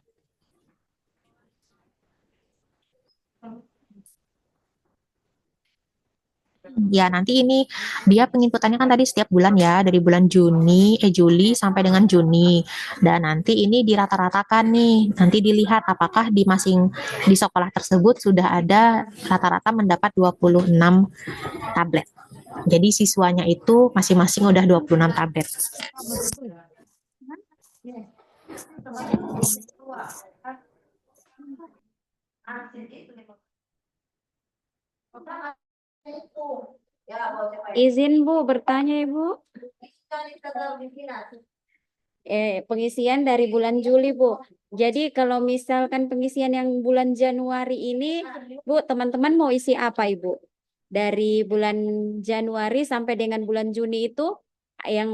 Ya, nanti ini dia penginputannya kan tadi setiap bulan ya, dari bulan Juli sampai dengan Juni. Dan nanti ini dirata-ratakan nih, nanti dilihat apakah di sekolah tersebut sudah ada rata-rata mendapat 26 tablet. Jadi siswanya itu masing-masing udah 26 tablet. Izin Bu, bertanya Ibu. Pengisian dari bulan Juli Bu. Jadi kalau misalkan pengisian yang bulan Januari ini, Bu, teman-teman mau isi apa Ibu? Dari bulan Januari sampai dengan bulan Juni itu yang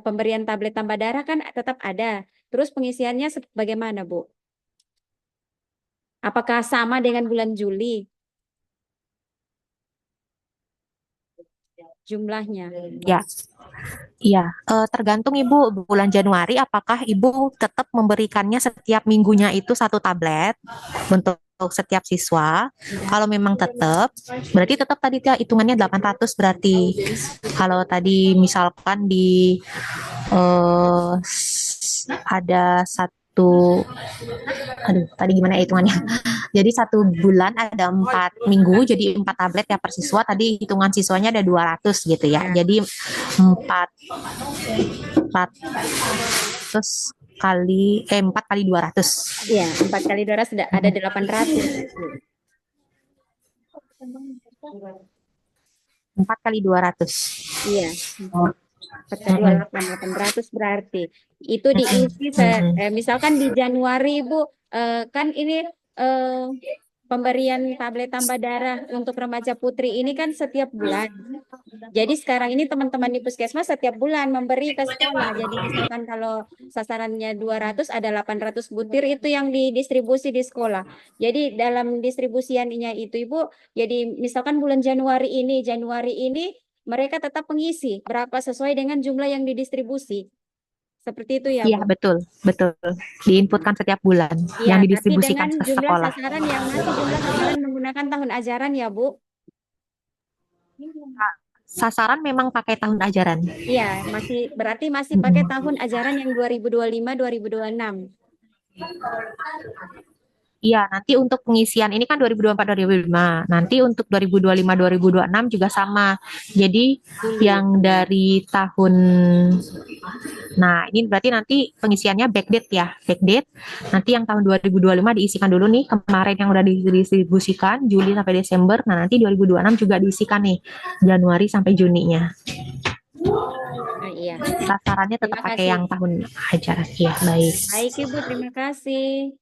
pemberian tablet tambah darah kan tetap ada. Terus pengisiannya bagaimana Bu? Apakah sama dengan bulan Juli jumlahnya? Ya, iya, tergantung Ibu bulan Januari apakah Ibu tetap memberikannya setiap minggunya itu satu tablet untuk setiap siswa. Kalau memang tetap, berarti tetap tadi ya hitungannya 800 berarti. Kalau tadi misalkan ada satu, aduh tadi gimana ya hitungannya? Jadi satu bulan ada 4 minggu, jadi 4 tablet ya per siswa. Tadi hitungan siswanya ada 200 gitu ya. Jadi 4 kali 200. Iya, 4 kali 200 sudah ada 800. 4 kali 200. Iya. 4 kali 800 berarti. Itu diisi, misalkan di Januari Bu, kan ini pemberian tablet tambah darah untuk remaja putri ini kan setiap bulan. Jadi sekarang ini teman-teman di puskesmas setiap bulan memberi ke sekolah. Jadi misalkan kalau sasarannya 200 ada 800 butir itu yang didistribusi di sekolah. Jadi dalam distribusiannya itu Ibu, jadi misalkan bulan Januari ini mereka tetap mengisi berapa sesuai dengan jumlah yang didistribusi. Seperti itu ya, Iya, Bu? betul, betul. Diinputkan setiap bulan Iya, yang tapi didistribusikan dengan ke jumlah sekolah. sasaran yang masih jumlah sasaran menggunakan tahun ajaran ya, Bu? Sasaran memang pakai tahun ajaran. Iya, berarti masih pakai tahun ajaran yang 2025-2026. Iya, nanti untuk pengisian ini kan 2024-2025. Nanti untuk 2025-2026 juga sama. Jadi yang dari tahun, nah ini berarti nanti pengisiannya backdate ya, backdate. Nanti yang tahun 2025 diisikan dulu nih, kemarin yang udah didistribusikan Juli sampai Desember. Nah nanti 2026 juga diisikan nih, Januari sampai Juninya. Iya. Sasarannya tetap Terima pakai kasih. yang tahun ajaran. Iya, baik. Baik Ibu, terima kasih.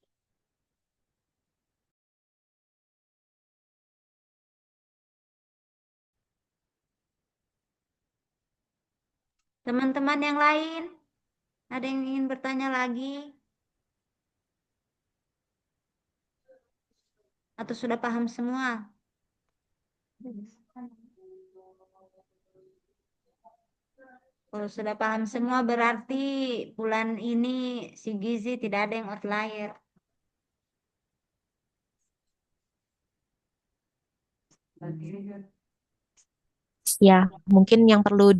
Teman-teman yang lain, ada yang ingin bertanya lagi? Atau sudah paham semua? Kalau sudah paham semua berarti bulan ini si Gizi tidak ada yang outlier. Ya, mungkin yang perlu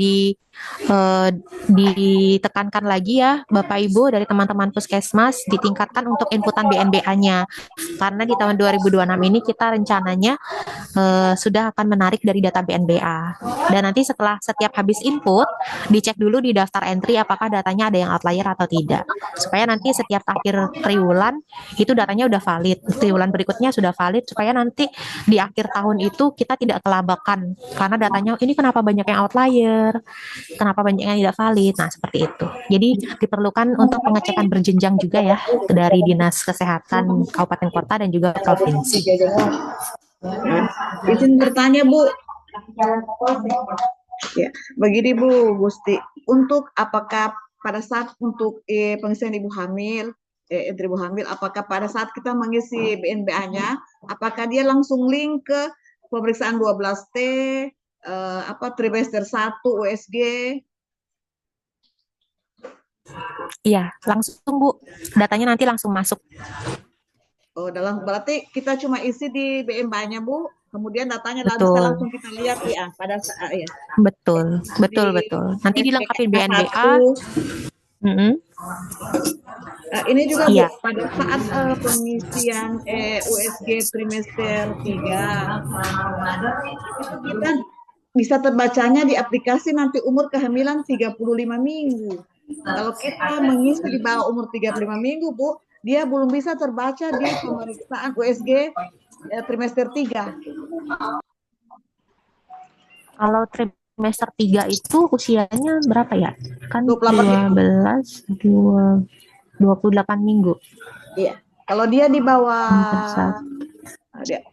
ditekankan lagi ya, Bapak Ibu dari teman-teman Puskesmas, ditingkatkan untuk inputan BNBA-nya. Karena di tahun 2026 ini kita rencananya sudah akan menarik dari data BNBA. Dan nanti setelah setiap habis input, dicek dulu di daftar entry apakah datanya ada yang outlier atau tidak. Supaya nanti setiap akhir triwulan itu datanya udah valid, triwulan berikutnya sudah valid, supaya nanti di akhir tahun itu kita tidak kelabakan karena datanya ini kenapa banyak yang outlier, kenapa banyak yang tidak valid. Nah, seperti itu. Jadi diperlukan untuk pengecekan berjenjang juga ya dari Dinas Kesehatan Kabupaten Kota dan juga provinsi. Nah, izin bertanya Bu, ya, begini Bu Gusti, untuk apakah pada saat untuk pengisian ibu hamil, entry ibu hamil, apakah pada saat kita mengisi BNBA-nya, apakah dia langsung link ke pemeriksaan 12T, trimester 1 USG? Iya, langsung Bu. Datanya nanti langsung masuk. Oh, berarti kita cuma isi di BNBA-nya Bu, kemudian datanya bisa Betul. langsung kita lihat ya pada saat ya. Betul, betul, Di betul. Nanti dilengkapi SPK BNBA. 1. Ini juga Bu, Iya. pada saat pengisian USG trimester 3, itu kita bisa terbacanya di aplikasi nanti umur kehamilan 35 minggu. Kalau kita mengisi di bawah umur 35 minggu, Bu, dia belum bisa terbaca di pemeriksaan USG trimester 3. Kalau trimester 3 itu usianya berapa ya? Kan 28 28 minggu. Iya. Kalau dia di bawah dia.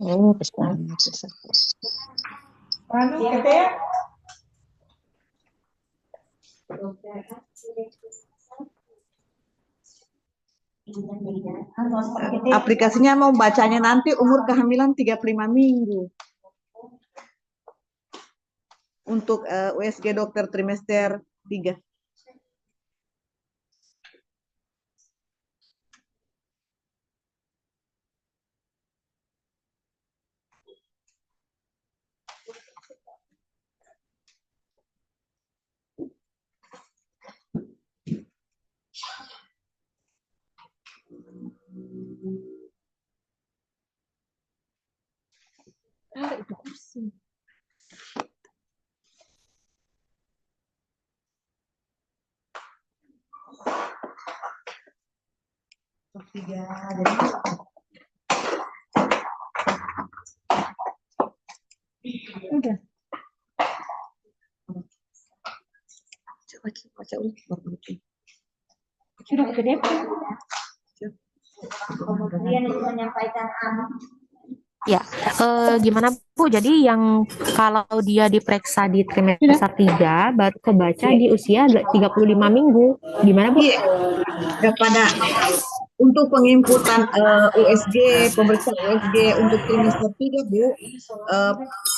Oh, besar. Aplikasinya mau bacanya nanti umur kehamilan 35 minggu. Untuk USG dokter trimester 3. Itu kursi. Tiga, jadi udah. Coba baca ulang. Sudah ke DP. Kemudian menyampaikan Ya, gimana Bu? Jadi yang kalau dia diperiksa di trimester 3 baru kebaca di usia 35 minggu. Gimana Bu? Iya. Kepada untuk penginputan USG, pemeriksaan USG untuk trimester 3 Bu,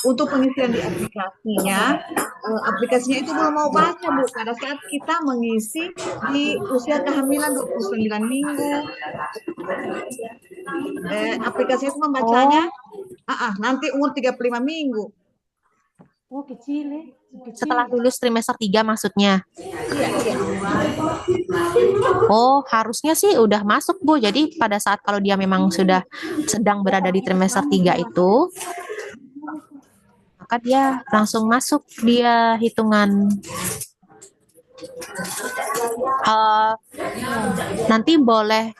untuk pengisian di aplikasinya, aplikasinya itu belum mau baca Bu, pada saat kita mengisi di usia kehamilan 29 minggu. Aplikasinya itu membacanya nanti umur 35 minggu. Oh, kecil ya. Setelah lulus trimester 3 maksudnya. Iya. Oh, harusnya sih udah masuk Bu. Jadi pada saat kalau dia memang sudah sedang berada di trimester 3 itu, maka dia langsung masuk dia hitungan. Nanti boleh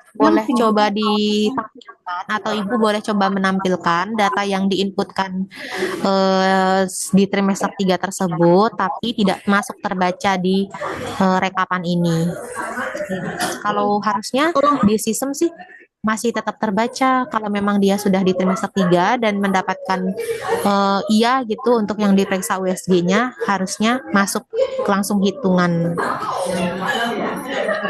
coba ditampilkan atau Ibu boleh coba menampilkan data yang diinputkan di trimester 3 tersebut tapi tidak masuk terbaca di rekapan ini. Kalau harusnya di sistem sih masih tetap terbaca kalau memang dia sudah di trimester 3 dan mendapatkan iya gitu untuk yang diperiksa USG-nya harusnya masuk langsung hitungan.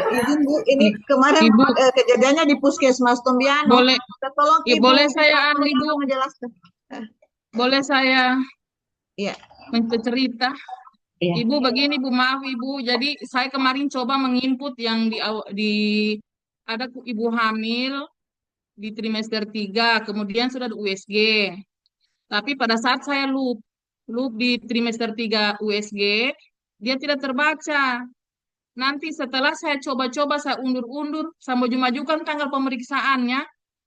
Izin Bu, ini kemarin Ibu. kejadiannya di Puskesmas Tombiano. Boleh. Tolong Ya, Ibu boleh saya Ibu menjelaskan. boleh saya Iya, mencerita? iya. Ibu begini Bu, maaf Ibu. Jadi saya kemarin coba menginput yang ada ibu hamil di trimester 3, kemudian sudah ada USG. Tapi pada saat saya loop di trimester 3 USG, dia tidak terbaca. Nanti setelah saya coba-coba, saya undur-undur, saya maju-majukan tanggal pemeriksaannya,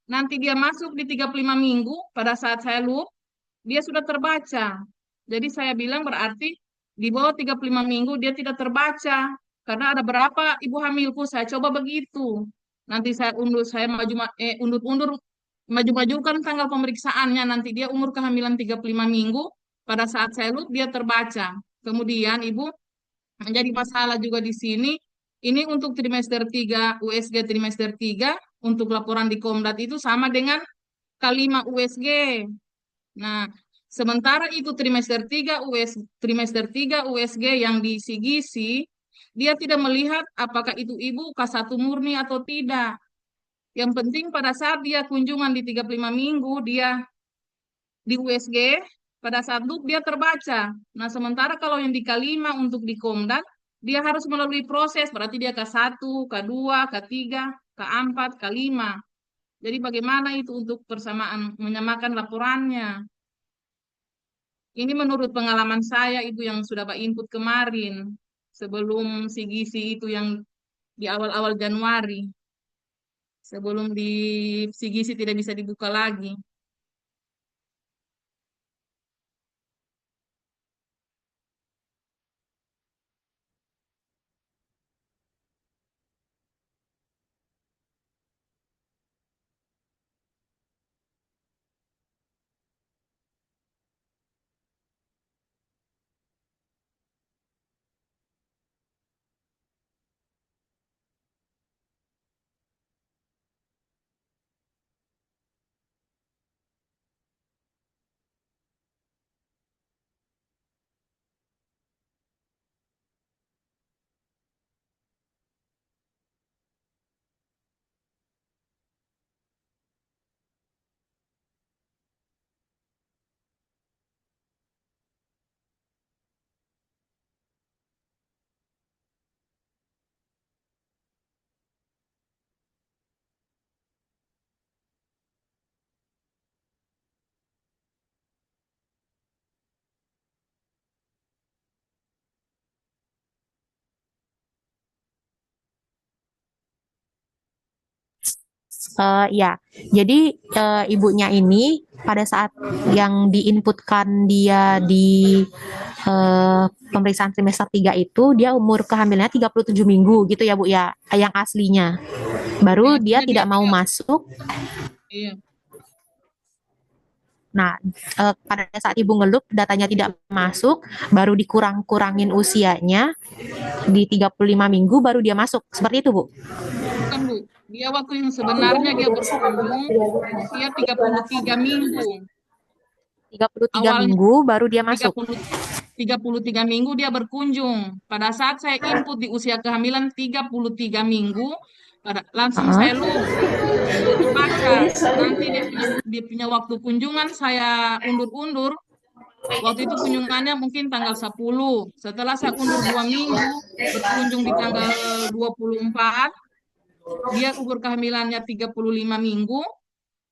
nanti dia masuk di 35 minggu, pada saat saya loop, dia sudah terbaca. Jadi saya bilang berarti di bawah 35 minggu dia tidak terbaca. Karena ada berapa ibu hamilku, saya coba begitu. Nanti saya undur-undur, maju-majukan tanggal pemeriksaannya, nanti dia umur kehamilan 35 minggu, pada saat saya loop dia terbaca. Kemudian ibu menjadi masalah juga di sini, ini untuk trimester 3, USG trimester 3, untuk laporan di Komdat itu sama dengan K5 USG. Nah, sementara itu trimester 3 USG yang di Sigisi, dia tidak melihat apakah itu ibu K1 murni atau tidak. Yang penting pada saat dia kunjungan di 35 minggu, dia di USG, pada saat loop dia terbaca. Nah, sementara kalau yang di K5 untuk di Komdat, dia harus melalui proses, berarti dia K1, K2, K3, K4, K5. Jadi bagaimana itu untuk menyamakan laporannya? Ini menurut pengalaman saya itu yang sudah Pak input kemarin sebelum si gizi itu yang di awal-awal Januari, sebelum si gizi tidak bisa dibuka lagi. Ya, jadi ibunya ini pada saat yang diinputkan dia di pemeriksaan trimester 3 itu dia umur kehamilannya 37 minggu gitu ya Bu ya, yang aslinya. Baru dia Artinya tidak mau dia, masuk. iya. Nah, pada saat ibu ngelup datanya tidak masuk, baru dikurang-kurangin usianya di 35 minggu baru dia masuk. Seperti itu, Bu. Bukan Bu, dia waktu yang sebenarnya dia berkunjung usia 33 minggu. 33 Awalnya minggu baru dia masuk. 33 minggu dia berkunjung. Pada saat saya input di usia kehamilan 33 minggu, langsung saya loop. Dia terbaca. Nanti dia punya waktu kunjungan saya undur-undur. Waktu itu kunjungannya mungkin tanggal 10. Setelah saya undur 2 minggu, berkunjung di tanggal 24, dia umur kehamilannya 35 minggu,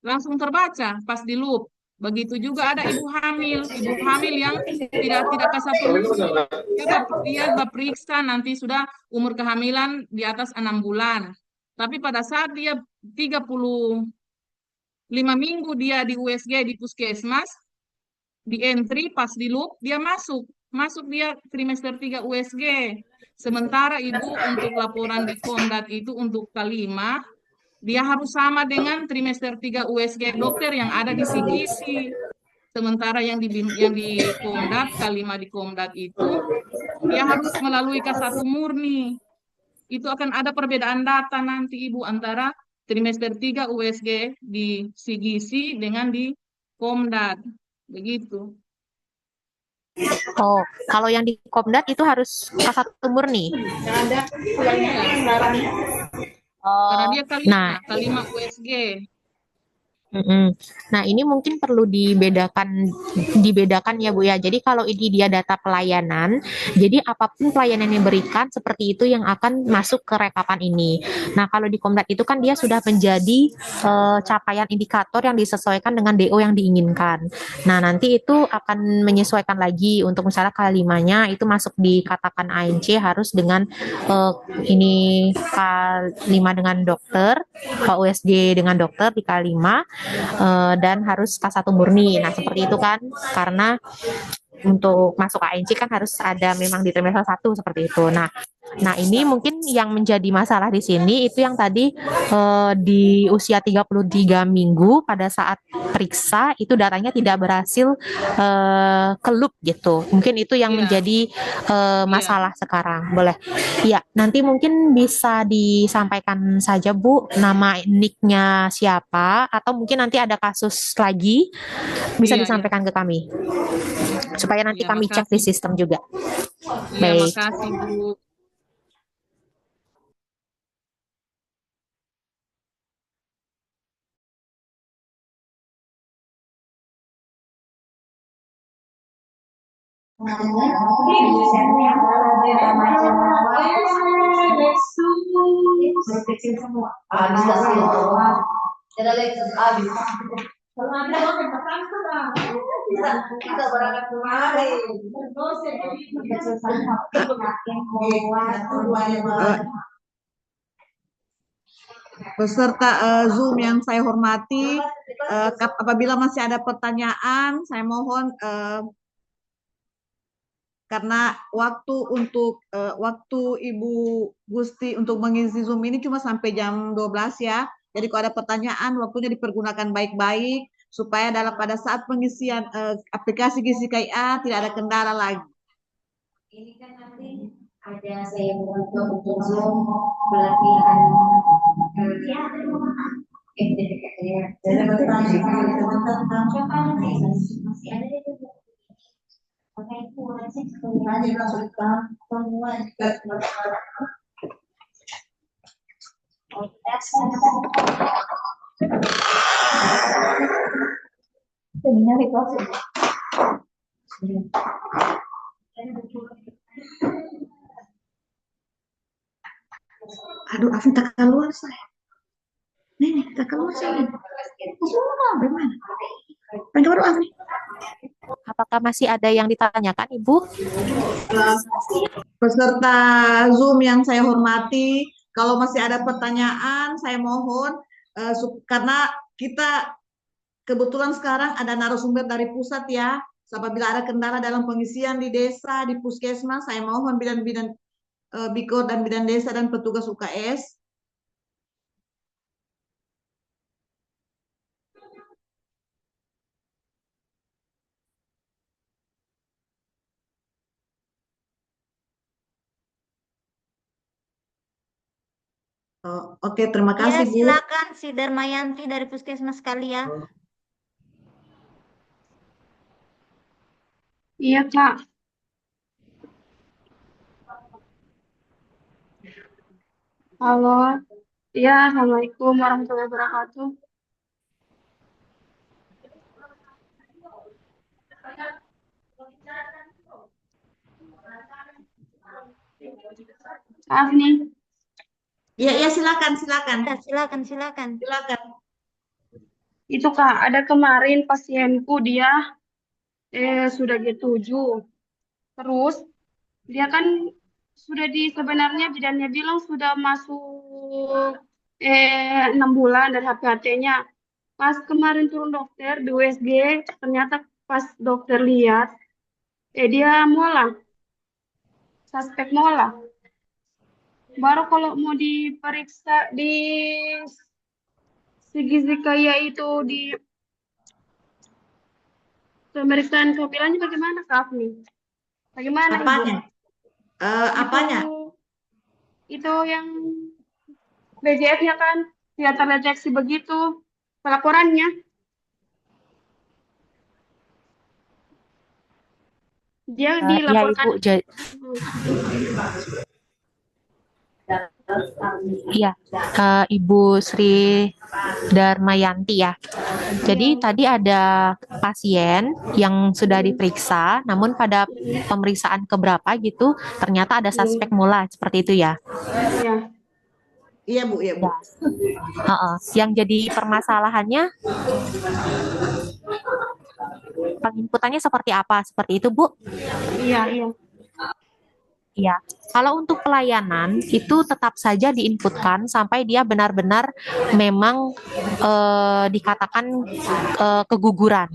langsung terbaca pas di loop. Begitu juga ada ibu hamil yang tidak K1 murni. Dia periksa nanti sudah umur kehamilan di atas 6 bulan. Tapi pada saat dia 35 minggu dia di USG di puskesmas, di entry pas di loop dia masuk dia trimester 3 USG. Sementara ibu untuk laporan di Komdat itu untuk K5 dia harus sama dengan trimester 3 USG dokter yang ada di Sigisi. Sementara yang di Komdat K5 di Komdat itu dia harus melalui K1 murni. Itu akan ada perbedaan data nanti Ibu antara trimester 3 USG di Sigisi dengan di Komdat. Begitu. Oh, kalau yang di Komdat itu harus K1 murni. Iya. Karena Oh, dia K5, nah, K5 USG. Mm-mm. Nah, ini mungkin perlu dibedakan ya Bu ya. Jadi kalau ini dia data pelayanan, jadi apapun pelayanan yang diberikan seperti itu yang akan masuk ke rekapan ini. Nah, kalau di Komdat itu kan dia sudah menjadi capaian indikator yang disesuaikan dengan DO yang diinginkan. Nah, nanti itu akan menyesuaikan lagi untuk misalnya K5-nya itu masuk dikatakan ANC harus dengan eh, ini K5 dengan dokter, KUSD dengan dokter di K5 dan harus K1 murni. Nah, seperti itu kan karena untuk masuk ANC kan harus ada memang di trimester 1 seperti itu. Nah, ini mungkin yang menjadi masalah di sini itu yang tadi di usia 33 minggu pada saat periksa itu datanya tidak berhasil kelup gitu. Mungkin itu yang Iya, menjadi iya. masalah sekarang. Boleh. Ya, nanti mungkin bisa disampaikan saja Bu nama nicknya siapa atau mungkin nanti ada kasus lagi bisa Iya, iya. disampaikan ke kami supaya nanti Iya, kami cek di makasih. sistem juga. Iya, Baik. makasih, Bu. Berkecil semua. Habis kasih doang. Tidak habis. Kita berangkat kemarin. Peserta Zoom yang saya hormati, apabila masih ada pertanyaan, saya mohon karena waktu Ibu Gusti untuk mengisi Zoom ini cuma sampai jam 12 ya. Jadi kalau ada pertanyaan, waktunya dipergunakan baik-baik supaya pada saat pengisian aplikasi Gizi KIA tidak ada kendala lagi. Ini kan nanti ada saya untuk Zoom pelatihan ya masih ada itu. Oke, itu aja langsung semua sebenarnya itu Aduh, Afin tak keluar saya. Nih, tak keluar saya. Semua, bagaimana? Pengen baru Afin. Apakah masih ada yang ditanyakan Ibu? Peserta Zoom yang saya hormati, kalau masih ada pertanyaan, saya mohon karena kita kebetulan sekarang ada narasumber dari pusat ya. Apabila ada kendala dalam pengisian di desa, di puskesmas, saya mohon bidan-bidan Bikor dan bidan desa dan petugas UKS. Oke, terima Ya, kasih Bu. silakan si Darmayanti dari Puskesmas Kalia. Iya, Kak. Halo. Iya, Assalamualaikum warahmatullahi wabarakatuh. Maaf nih. Iya, silakan. Ya, silakan. Itu Kak, ada kemarin pasienku dia sudah G7. Terus dia kan sudah sebenarnya bidannya bilang sudah masuk 6 bulan dari HPHT-nya. Pas kemarin turun dokter di USG, ternyata pas dokter lihat, dia mola, suspek mola. Baru kalau mau diperiksa di gizi kaya itu di pemeriksaan kehamilannya bagaimana Kak nih? Bagaimana Apanya? Ibu? Apanya? Itu yang BGF-nya kan tidak terdeteksi begitu pelaporannya. Dia Ya dilaporkan. Ibu, Iya, Ibu Sri Darmayanti ya. Jadi tadi ada pasien yang sudah diperiksa, namun pada pemeriksaan keberapa gitu, ternyata ada suspek mula seperti itu ya. Iya Bu, iya Bu. Heeh. Yang jadi permasalahannya penginputannya seperti apa? Seperti itu, Bu? Iya, kalau untuk pelayanan itu tetap saja diinputkan sampai dia benar-benar memang dikatakan keguguran.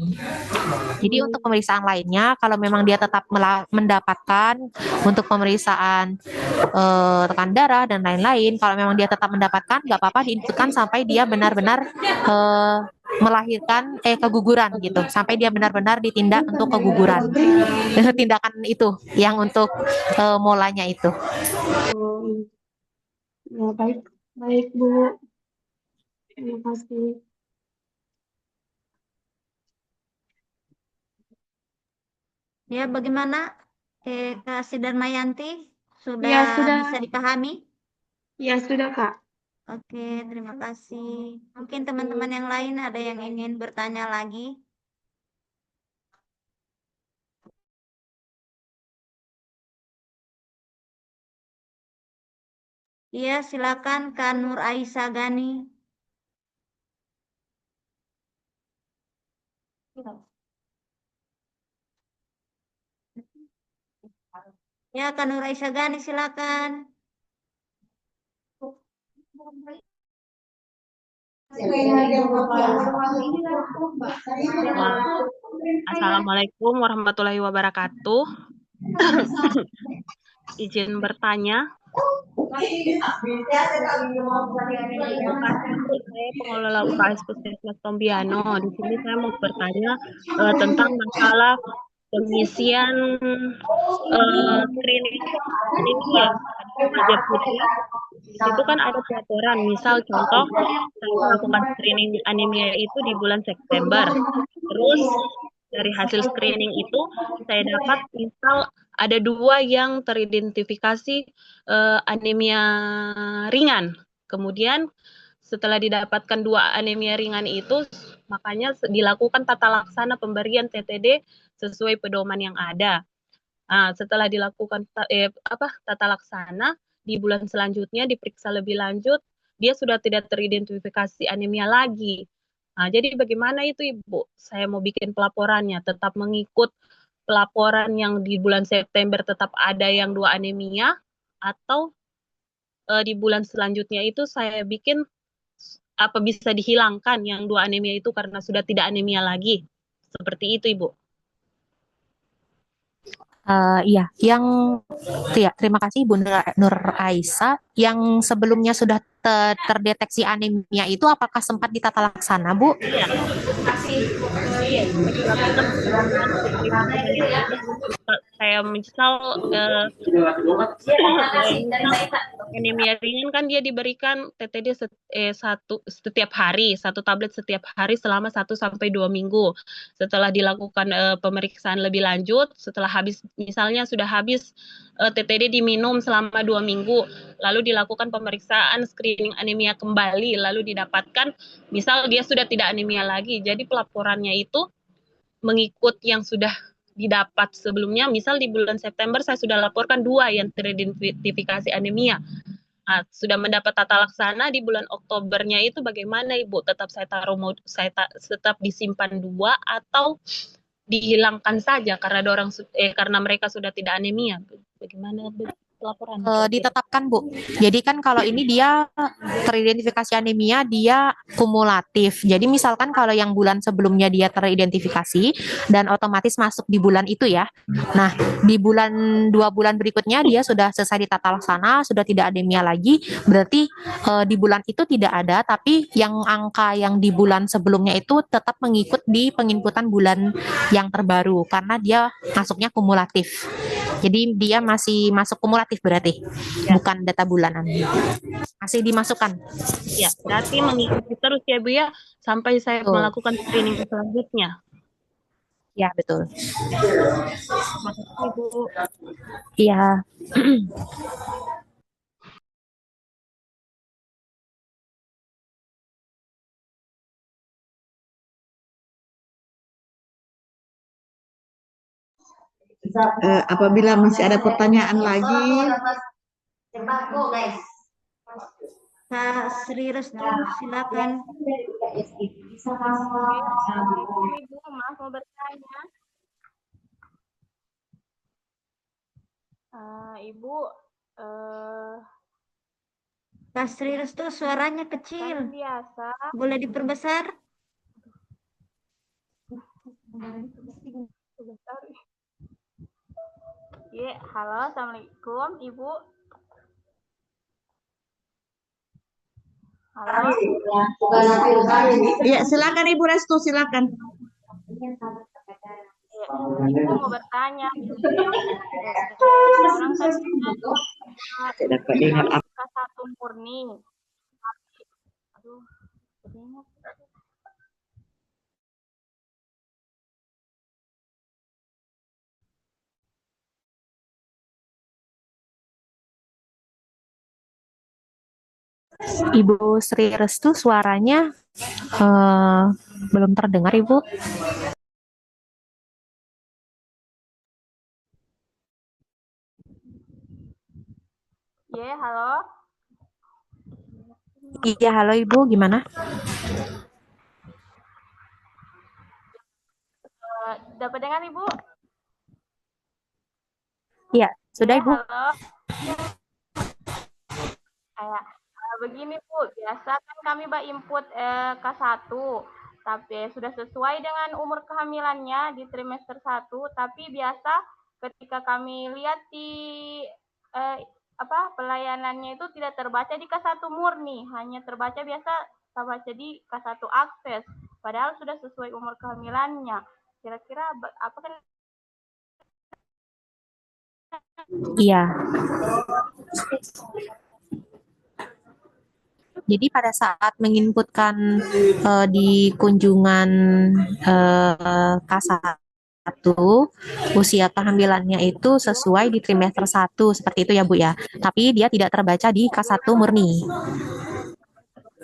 Jadi untuk pemeriksaan lainnya, kalau memang dia tetap mendapatkan untuk pemeriksaan tekanan darah dan lain-lain, kalau memang dia tetap mendapatkan, nggak apa-apa diinputkan sampai dia benar-benar melahirkan keguguran gitu, sampai dia benar-benar ditindak untuk keguguran. Tindakan itu yang untuk molanya itu. Ya, baik, baik Bu. Terima kasih. Ya, bagaimana Kak Sidarmayanti? Sudah Ya, sudah. bisa dipahami? Ya, sudah Kak. Oke, terima kasih. Mungkin teman-teman yang lain ada yang ingin bertanya lagi? Iya, silakan Kak Nur Aisyah Gani. Ya, Kak Nur Aisyah Gani, silakan. Assalamualaikum warahmatullahi wabarakatuh. Izin bertanya. Saya pengelola UKS Puskesmas Tombiano. Di sini saya mau bertanya tentang masalah pengisian screening anemia pada putri. Itu kan ada pelaporan, misal contoh saya melakukan screening anemia itu di bulan September. Terus dari hasil screening itu saya dapat misal ada 2 yang teridentifikasi anemia ringan. Kemudian setelah didapatkan 2 anemia ringan itu, makanya dilakukan tata laksana pemberian TTD sesuai pedoman yang ada. Nah, setelah dilakukan tata laksana, di bulan selanjutnya diperiksa lebih lanjut, dia sudah tidak teridentifikasi anemia lagi. Nah, jadi bagaimana itu Ibu? Saya mau bikin pelaporannya, tetap mengikut pelaporan yang di bulan September tetap ada yang 2 anemia, atau di bulan selanjutnya itu saya bikin apa bisa dihilangkan yang 2 anemia itu karena sudah tidak anemia lagi. Seperti itu Ibu. Iya, yang ya, terima kasih Ibu Nur Aisyah. Yang sebelumnya sudah terdeteksi anemia itu apakah sempat ditata laksana, Bu? Iya. Saya misal anemia ringan kan dia diberikan TTD setiap hari, 1 tablet setiap hari selama 1 sampai 2 minggu. Setelah dilakukan pemeriksaan lebih lanjut, setelah habis misalnya sudah habis TTD diminum selama 2 minggu, lalu dilakukan pemeriksaan screening anemia kembali, lalu didapatkan misal dia sudah tidak anemia lagi. Jadi pelaporannya itu mengikut yang sudah didapat sebelumnya. Misal di bulan September saya sudah laporkan 2 yang teridentifikasi anemia. Nah, sudah mendapat tata laksana di bulan Oktobernya itu bagaimana Ibu? Tetap saya tetap disimpan 2 atau dihilangkan saja karena mereka sudah tidak anemia. Bagaimana laporan? Ditetapkan Bu. Jadi kan kalau ini dia teridentifikasi anemia dia kumulatif. Jadi misalkan kalau yang bulan sebelumnya dia teridentifikasi dan otomatis masuk di bulan itu ya. Nah, di 2 bulan berikutnya dia sudah selesai ditata laksana, sudah tidak anemia lagi, berarti di bulan itu tidak ada, tapi yang angka yang di bulan sebelumnya itu tetap mengikut di penginputan bulan yang terbaru karena dia masuknya kumulatif. Jadi dia masih masuk kumulatif berarti, bukan data bulanan. Masih dimasukkan. Ya, berarti mengikuti terus ya Bu ya, sampai saya melakukan screening selanjutnya. Ya, betul. Terima kasih Bu. Iya. Apabila masih ada pertanyaan lagi, Kak Sri Restu, silakan. Assalamualaikum Ibu, maaf mau bertanya. Ibu, Kak Sri Restu, suaranya kan kecil. biasa. Boleh diperbesar? Sebentar. Ya, halo, Assalamualaikum Ibu. Halo, ya silakan Ibu Restu, silakan. ya, Ibu mau bertanya. Orang kan Tidak dapat dengar apa. K1 murni. Aduh, kedengar. Ibu Sri Restu suaranya eh, belum terdengar, Ibu. Ya, halo. Iya, halo Ibu, gimana? Dapat dengar Ibu? Iya, sudah Ya, Ibu. halo. Kayak begini Bu, biasa kan kami input K1, tapi sudah sesuai dengan umur kehamilannya di trimester 1, tapi biasa ketika kami lihat di eh, pelayanannya itu tidak terbaca di K1 murni, hanya terbaca biasa terbaca di K1 akses, padahal sudah sesuai umur kehamilannya. Kira-kira apa kan? Iya. Jadi pada saat menginputkan di kunjungan K1, usia kehamilannya itu sesuai di trimester 1, seperti itu ya Bu ya. Tapi dia tidak terbaca di K1 murni.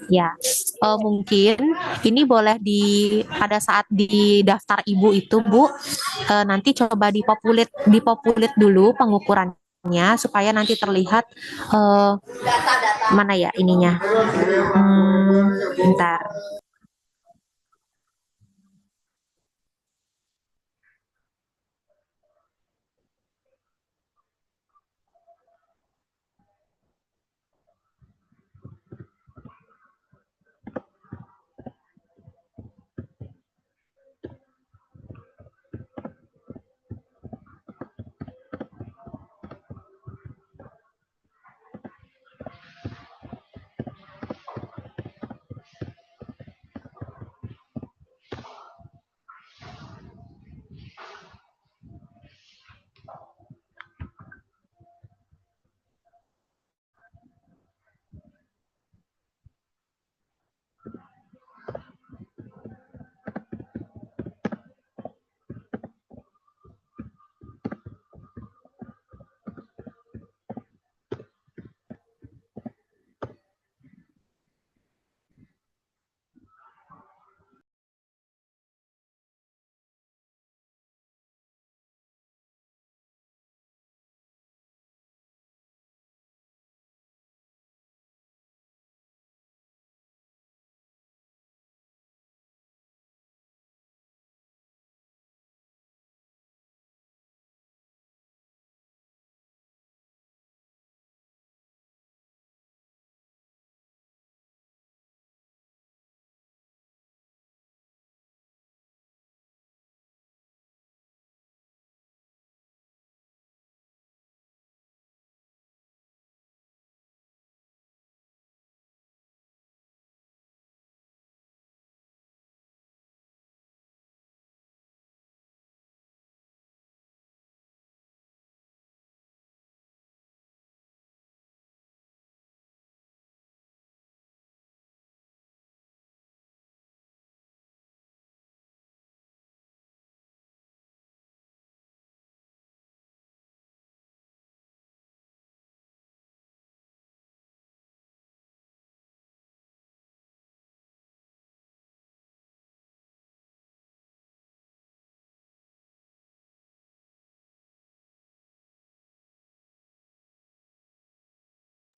Ya, mungkin ini boleh pada saat di daftar ibu itu Bu, nanti coba dipopulit dulu pengukurannya supaya nanti terlihat mana ya ininya. Bentar.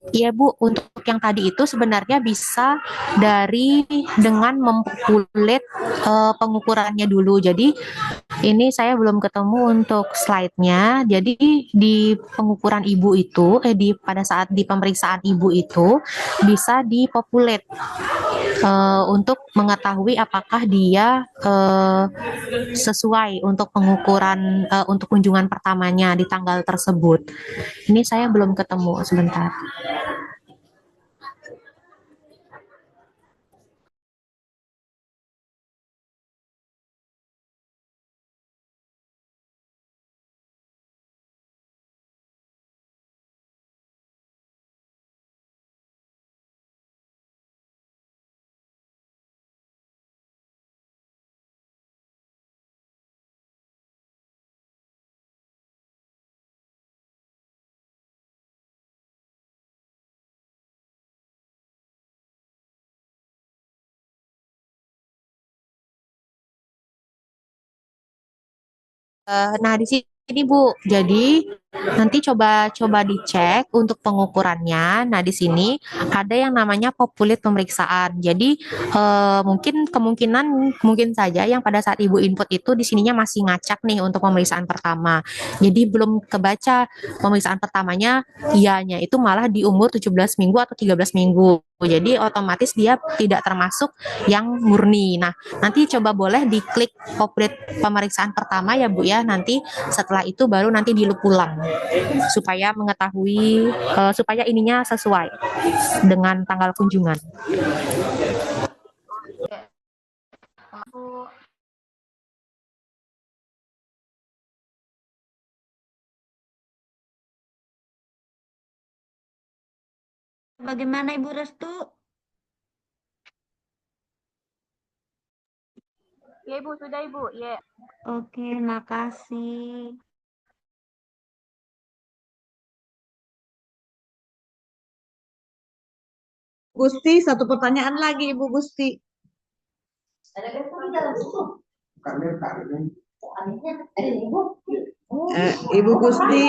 Iya Bu, untuk yang tadi itu sebenarnya bisa dengan memperkulit pengukurannya dulu. Jadi ini saya belum ketemu untuk slide-nya. Jadi di pengukuran ibu itu, pada saat di pemeriksaan ibu itu bisa dipopulate untuk mengetahui apakah dia sesuai untuk pengukuran untuk kunjungan pertamanya di tanggal tersebut. Ini saya belum ketemu sebentar. Nah, di sini Bu, jadi nanti coba dicek untuk pengukurannya. Nah, di sini ada yang namanya populit pemeriksaan. Jadi mungkin saja yang pada saat Ibu input itu di sininya masih ngacak nih untuk pemeriksaan pertama. Jadi belum kebaca pemeriksaan pertamanya, ianya itu malah di umur 17 minggu atau 13 minggu. Jadi otomatis dia tidak termasuk yang murni. Nah, nanti coba boleh diklik populit pemeriksaan pertama ya Bu ya. Nanti setelah itu baru nanti dilup ulang supaya mengetahui supaya ininya sesuai dengan tanggal kunjungan. Bagaimana Ibu Restu? Ya Ibu, sudah Ibu. Ya. Oke, makasih. Gusti, satu pertanyaan lagi Ibu Gusti. Ibu Gusti.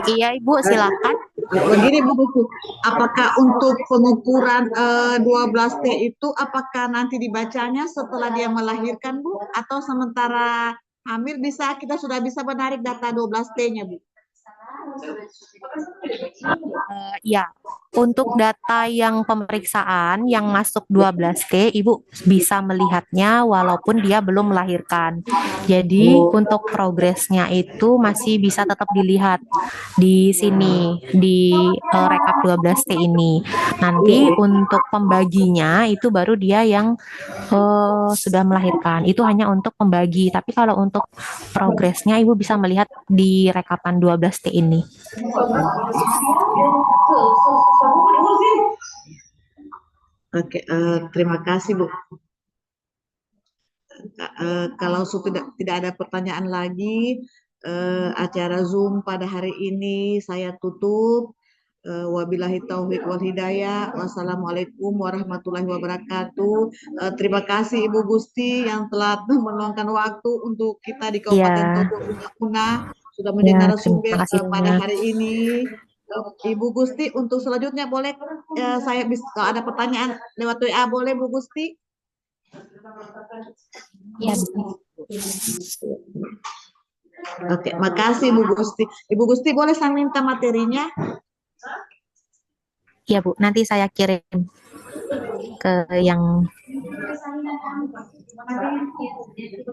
Iya Ibu, silakan. Begini Bu Gusti, apakah untuk pengukuran 12T itu apakah nanti dibacanya setelah dia melahirkan Bu, atau sementara hamil kita sudah bisa menarik data 12T-nya Bu? Ya, untuk data yang pemeriksaan yang masuk 12T, Ibu bisa melihatnya walaupun dia belum melahirkan. Jadi untuk progresnya itu masih bisa tetap dilihat di sini, di rekap 12T ini. Nanti untuk pembaginya itu baru dia yang sudah melahirkan. Itu hanya untuk pembagi, tapi kalau untuk progresnya Ibu bisa melihat di rekapan 12T ini. Oke, terima kasih Bu. Kalau tidak ada pertanyaan lagi, acara Zoom pada hari ini saya tutup. Wabillahi taufiq wal hidayah. Wassalamualaikum warahmatullahi wabarakatuh. Terima kasih Ibu Gusti yang telah meluangkan waktu untuk kita di Kabupaten Tojo Una sudah menjadi narasumber pada hari ini. Ibu Gusti, untuk selanjutnya boleh saya kalau ada pertanyaan lewat WA boleh Bu Gusti? Ya. Oke, makasih Bu Gusti. Ibu Gusti boleh saya minta materinya? Ya Bu, nanti saya kirim ke yang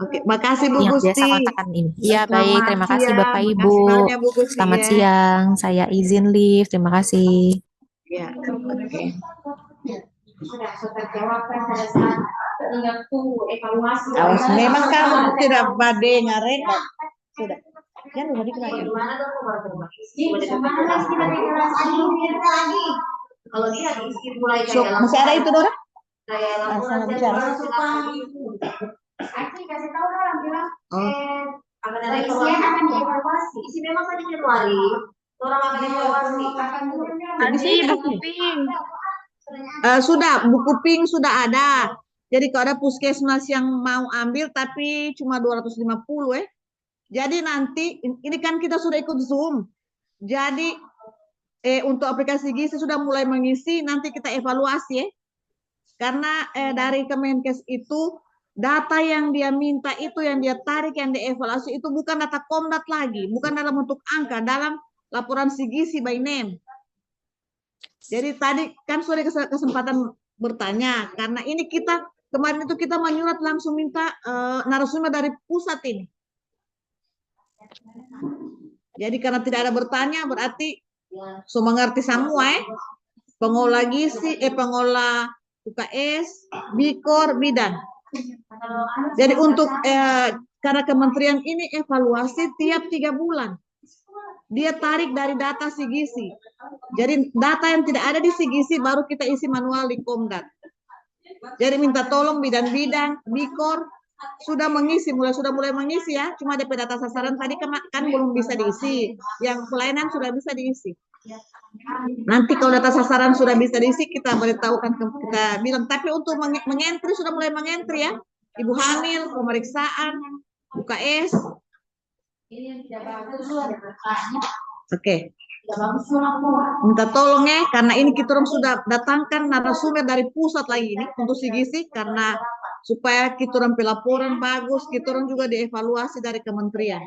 Oke, makasih Bu Gusti. Biasa kontakkan ini. Iya baik, terima kasih Bapak Ibu. Selamat siang, saya izin live. Terima kasih. Ya, oke. Sudah terjawab kan pada saat tinggal tunggu evaluasi. Awas, memang kamu tidak bade ngarek. Sudah. Jangan lupa dikelarin. Gimana dong kemarin lagi kita bicara lagi. Kalau dia diisi mulai kayak masih ada itu Dora? Kayak sama bicara. Aku kasih tahu orang bilang akan ada isinya akan dievaluasi. Isi memang tadi Januari. Orang akan dievaluasi akan Nanti Ibu Kuping. Sudah, buku pink sudah ada. Jadi kalau ada puskesmas yang mau ambil tapi cuma 250 Jadi nanti ini kan kita sudah ikut Zoom. Jadi untuk aplikasi gizi sudah mulai mengisi, nanti kita evaluasi ya. Karena dari Kemenkes itu data yang dia minta itu, yang dia tarik, yang dievaluasi itu bukan data Komdat lagi, bukan dalam bentuk angka, dalam laporan gizi by name. Jadi tadi kan sudah kesempatan bertanya, karena ini kita kemarin itu kita menyurat langsung minta narasumber dari pusat ini. Jadi karena tidak ada bertanya berarti so mengerti semua pengolah gizi, pengolah UKS, Bikor, Bidan. Jadi untuk karena kementerian ini evaluasi tiap 3 bulan. Dia tarik dari data gizi. Jadi data yang tidak ada di gizi baru kita isi manual di Komdat. Jadi minta tolong bidan-bidan, Bikor sudah mulai mengisi ya. Cuma DP data sasaran tadi kan belum bisa diisi. Yang pelayanan sudah bisa diisi. Nanti kalau data sasaran sudah bisa diisi kita beritahukan, kita bilang. Tapi untuk mengentri sudah mulai mengentri ya. Ibu hamil, pemeriksaan, UKS. Oke. Minta tolong ya, karena ini kita sudah datangkan narasumber dari pusat lagi ini untuk gizi, karena supaya kita pelaporan bagus, kita juga dievaluasi dari kementerian.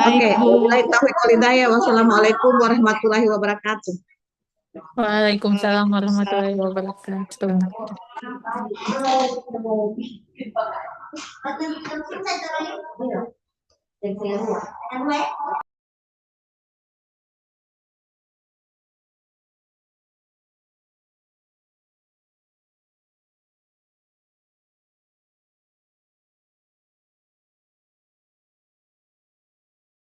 Oke, wassalamualaikum warahmatullahi wabarakatuh. Waalaikumsalam warahmatullahi wabarakatuh.